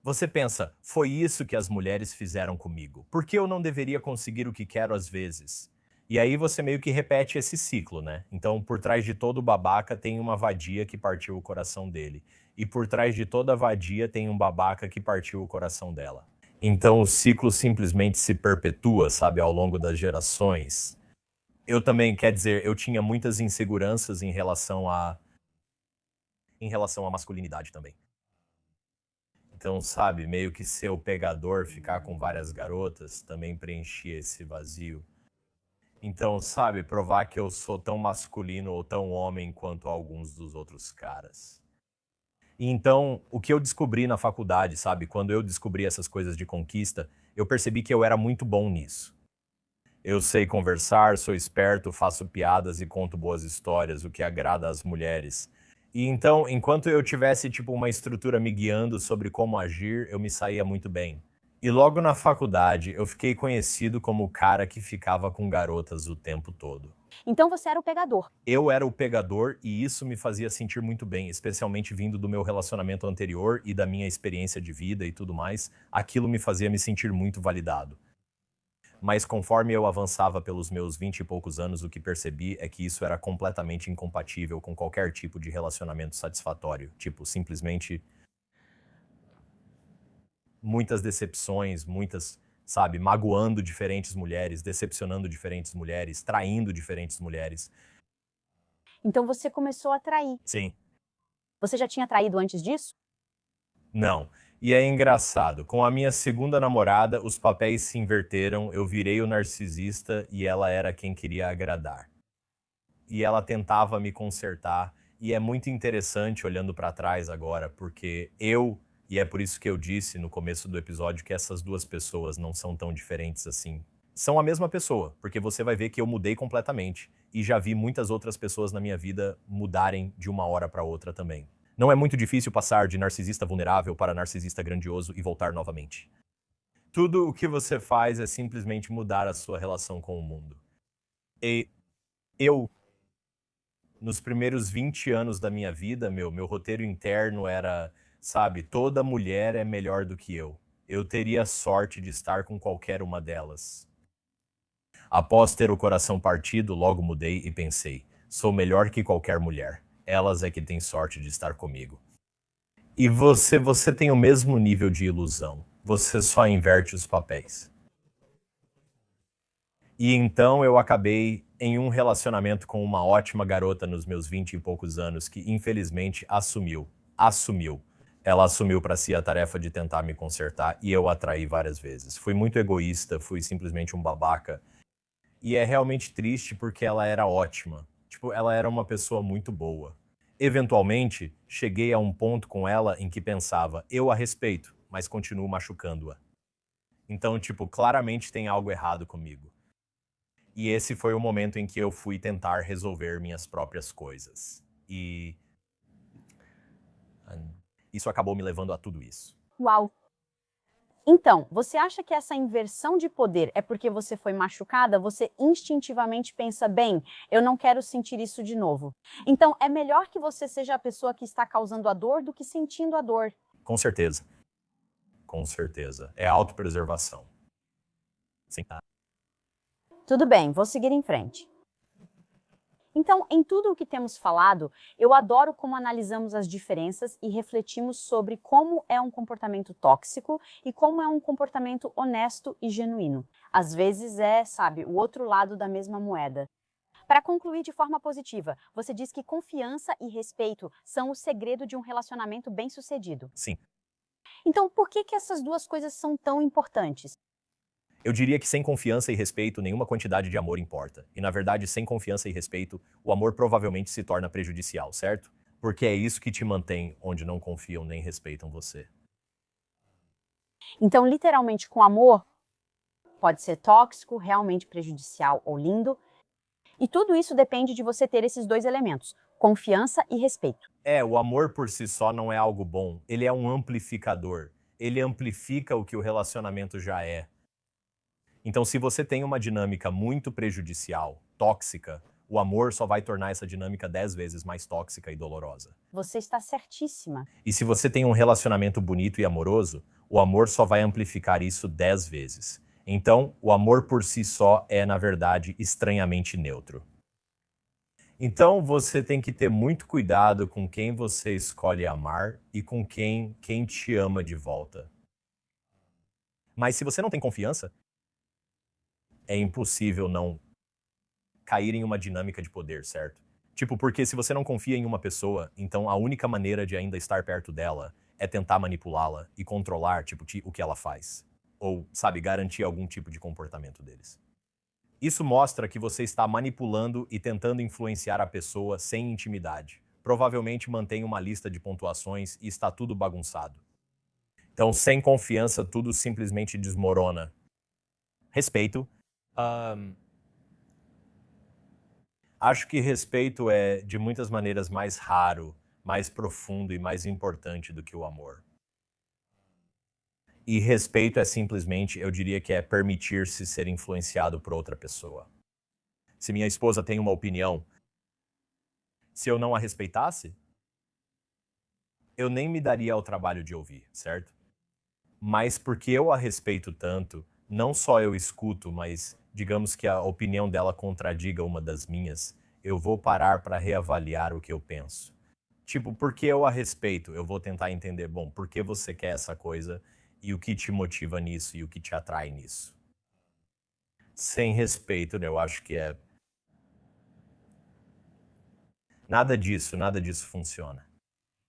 Você pensa, foi isso que as mulheres fizeram comigo. Por que eu não deveria conseguir o que quero às vezes? E aí você meio que repete esse ciclo, né? Então, por trás de todo babaca tem uma vadia que partiu o coração dele. E por trás de toda vadia tem um babaca que partiu o coração dela. Então o ciclo simplesmente se perpetua, sabe, ao longo das gerações. Eu também, quer dizer, eu tinha muitas inseguranças em relação à masculinidade também. Então, sabe, meio que ser o pegador, ficar com várias garotas, também preenchia esse vazio. Então, sabe, provar que eu sou tão masculino ou tão homem quanto alguns dos outros caras. E então, o que eu descobri na faculdade, sabe, quando eu descobri essas coisas de conquista, eu percebi que eu era muito bom nisso. Eu sei conversar, sou esperto, faço piadas e conto boas histórias, o que agrada às mulheres. E então, enquanto eu tivesse tipo uma estrutura me guiando sobre como agir, eu me saía muito bem. E logo na faculdade, eu fiquei conhecido como o cara que ficava com garotas o tempo todo. Então você era o pegador. Eu era o pegador e isso me fazia sentir muito bem, especialmente vindo do meu relacionamento anterior e da minha experiência de vida e tudo mais. Aquilo me fazia me sentir muito validado. Mas conforme eu avançava pelos meus 20 e poucos anos, o que percebi é que isso era completamente incompatível com qualquer tipo de relacionamento satisfatório. Tipo, simplesmente muitas decepções, sabe, magoando diferentes mulheres, decepcionando diferentes mulheres, traindo diferentes mulheres. Então você começou a trair. Sim. Você já tinha traído antes disso? Não. E é engraçado, com a minha segunda namorada, os papéis se inverteram, eu virei o narcisista e ela era quem queria agradar. E ela tentava me consertar, e é muito interessante olhando para trás agora, porque e é por isso que eu disse no começo do episódio que essas duas pessoas não são tão diferentes assim. São a mesma pessoa, porque você vai ver que eu mudei completamente, e já vi muitas outras pessoas na minha vida mudarem de uma hora para outra também. Não é muito difícil passar de narcisista vulnerável para narcisista grandioso e voltar novamente. Tudo o que você faz é simplesmente mudar a sua relação com o mundo. E eu, nos primeiros 20 anos da minha vida, meu roteiro interno era, sabe, toda mulher é melhor do que eu. Eu teria sorte de estar com qualquer uma delas. Após ter o coração partido, logo mudei e pensei, sou melhor que qualquer mulher. Elas é que têm sorte de estar comigo. E você tem o mesmo nível de ilusão. Você só inverte os papéis. E então eu acabei em um relacionamento com uma ótima garota nos meus 20 e poucos anos que infelizmente assumiu Ela assumiu para si a tarefa de tentar me consertar e eu a traí várias vezes. Fui muito egoísta, fui simplesmente um babaca. E é realmente triste porque ela era ótima. Tipo, ela era uma pessoa muito boa. Eventualmente, cheguei a um ponto com ela em que pensava, eu a respeito, mas continuo machucando-a. Então, tipo, claramente tem algo errado comigo. E esse foi o momento em que eu fui tentar resolver minhas próprias coisas. E isso acabou me levando a tudo isso. Uau! Então, você acha que essa inversão de poder é porque você foi machucada? Você instintivamente pensa, bem, eu não quero sentir isso de novo. Então, é melhor que você seja a pessoa que está causando a dor do que sentindo a dor. Com certeza. Com certeza. É autopreservação. Sim. Tudo bem, vou seguir em frente. Então, em tudo o que temos falado, eu adoro como analisamos as diferenças e refletimos sobre como é um comportamento tóxico e como é um comportamento honesto e genuíno. Às vezes é, sabe, o outro lado da mesma moeda. Para concluir de forma positiva, você diz que confiança e respeito são o segredo de um relacionamento bem-sucedido. Sim. Então, por que essas duas coisas são tão importantes? Eu diria que sem confiança e respeito, nenhuma quantidade de amor importa. E na verdade, sem confiança e respeito, o amor provavelmente se torna prejudicial, certo? Porque é isso que te mantém onde não confiam nem respeitam você. Então, literalmente, com amor, pode ser tóxico, realmente prejudicial ou lindo. E tudo isso depende de você ter esses dois elementos, confiança e respeito. O amor por si só não é algo bom. Ele é um amplificador. Ele amplifica o que o relacionamento já é. Então, se você tem uma dinâmica muito prejudicial, tóxica, o amor só vai tornar essa dinâmica 10 vezes mais tóxica e dolorosa. Você está certíssima. E se você tem um relacionamento bonito e amoroso, o amor só vai amplificar isso 10 vezes. Então, o amor por si só é, na verdade, estranhamente neutro. Então, você tem que ter muito cuidado com quem você escolhe amar e com quem te ama de volta. Mas se você não tem confiança, é impossível não cair em uma dinâmica de poder, certo? Tipo, porque se você não confia em uma pessoa, então a única maneira de ainda estar perto dela é tentar manipulá-la e controlar, tipo, o que ela faz. Ou, sabe, garantir algum tipo de comportamento deles. Isso mostra que você está manipulando e tentando influenciar a pessoa sem intimidade. Provavelmente mantém uma lista de pontuações e está tudo bagunçado. Então, sem confiança, tudo simplesmente desmorona. Respeito. Acho que respeito é, de muitas maneiras, mais raro, mais profundo e mais importante do que o amor. E respeito é simplesmente, eu diria que é permitir-se ser influenciado por outra pessoa. Se minha esposa tem uma opinião, se eu não a respeitasse, eu nem me daria ao trabalho de ouvir, certo? Mas porque eu a respeito tanto, não só eu escuto, mas digamos que a opinião dela contradiga uma das minhas, eu vou parar para reavaliar o que eu penso. Tipo, porque eu a respeito, eu vou tentar entender, bom, por que você quer essa coisa e o que te motiva nisso e o que te atrai nisso. Sem respeito, né, eu acho que é... nada disso funciona.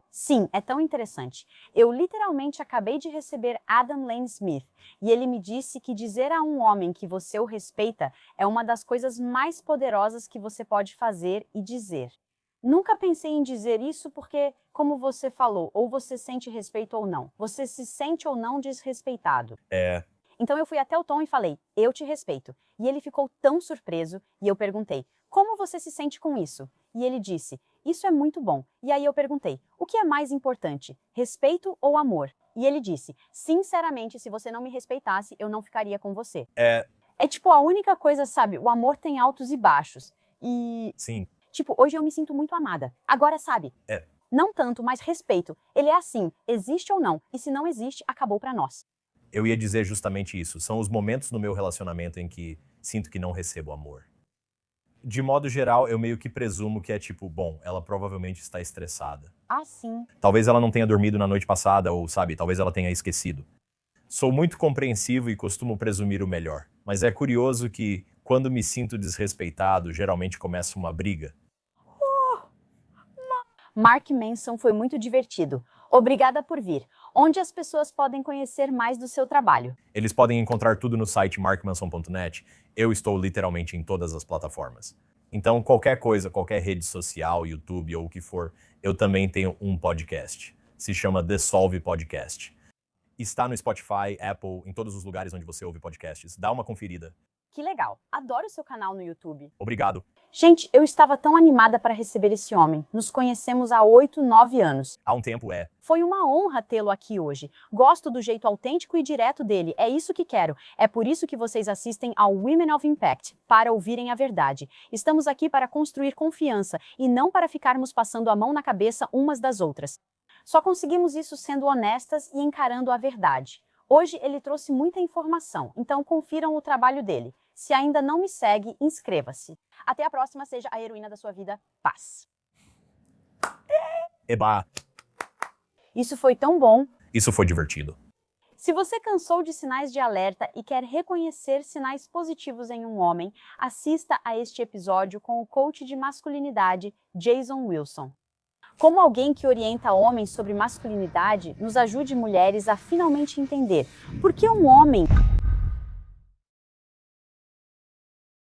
Sim, é tão interessante. Eu literalmente acabei de receber Adam Lane Smith e ele me disse que dizer a um homem que você o respeita é uma das coisas mais poderosas que você pode fazer e dizer. Nunca pensei em dizer isso porque, como você falou, ou você sente respeito ou não. Você se sente ou não desrespeitado. Então eu fui até o Tom e falei, eu te respeito. E ele ficou tão surpreso e eu perguntei, como você se sente com isso? E ele disse, isso é muito bom. E aí eu perguntei, o que é mais importante, respeito ou amor? E ele disse, sinceramente, se você não me respeitasse, eu não ficaria com você. É tipo a única coisa, sabe, o amor tem altos e baixos. E, Sim. tipo, hoje eu me sinto muito amada. Agora, sabe, não tanto, mas respeito. Ele é assim, existe ou não. E se não existe, acabou pra nós. Eu ia dizer justamente isso. São os momentos no meu relacionamento em que sinto que não recebo amor. De modo geral, eu meio que presumo que é tipo, bom, ela provavelmente está estressada. Ah, sim. Talvez ela não tenha dormido na noite passada, ou sabe, talvez ela tenha esquecido. Sou muito compreensivo e costumo presumir o melhor. Mas é curioso que, quando me sinto desrespeitado, geralmente começa uma briga. Mark Manson foi muito divertido. Obrigada por vir. Onde as pessoas podem conhecer mais do seu trabalho? Eles podem encontrar tudo no site markmanson.net. Eu estou literalmente em todas as plataformas. Então, qualquer coisa, qualquer rede social, YouTube ou o que for, eu também tenho um podcast. Se chama The Solve Podcast. Está no Spotify, Apple, em todos os lugares onde você ouve podcasts. Dá uma conferida. Que legal. Adoro o seu canal no YouTube. Obrigado. Gente, eu estava tão animada para receber esse homem. Nos conhecemos há 8, 9 anos. Há um tempo Foi uma honra tê-lo aqui hoje. Gosto do jeito autêntico e direto dele. É isso que quero. É por isso que vocês assistem ao Women of Impact, para ouvirem a verdade. Estamos aqui para construir confiança e não para ficarmos passando a mão na cabeça umas das outras. Só conseguimos isso sendo honestas e encarando a verdade. Hoje ele trouxe muita informação, então confiram o trabalho dele. Se ainda não me segue, inscreva-se. Até a próxima, seja a heroína da sua vida. Paz. Eba. Isso foi tão bom. Isso foi divertido. Se você cansou de sinais de alerta e quer reconhecer sinais positivos em um homem, assista a este episódio com o coach de masculinidade, Jason Wilson. Como alguém que orienta homens sobre masculinidade, nos ajude mulheres a finalmente entender por que um homem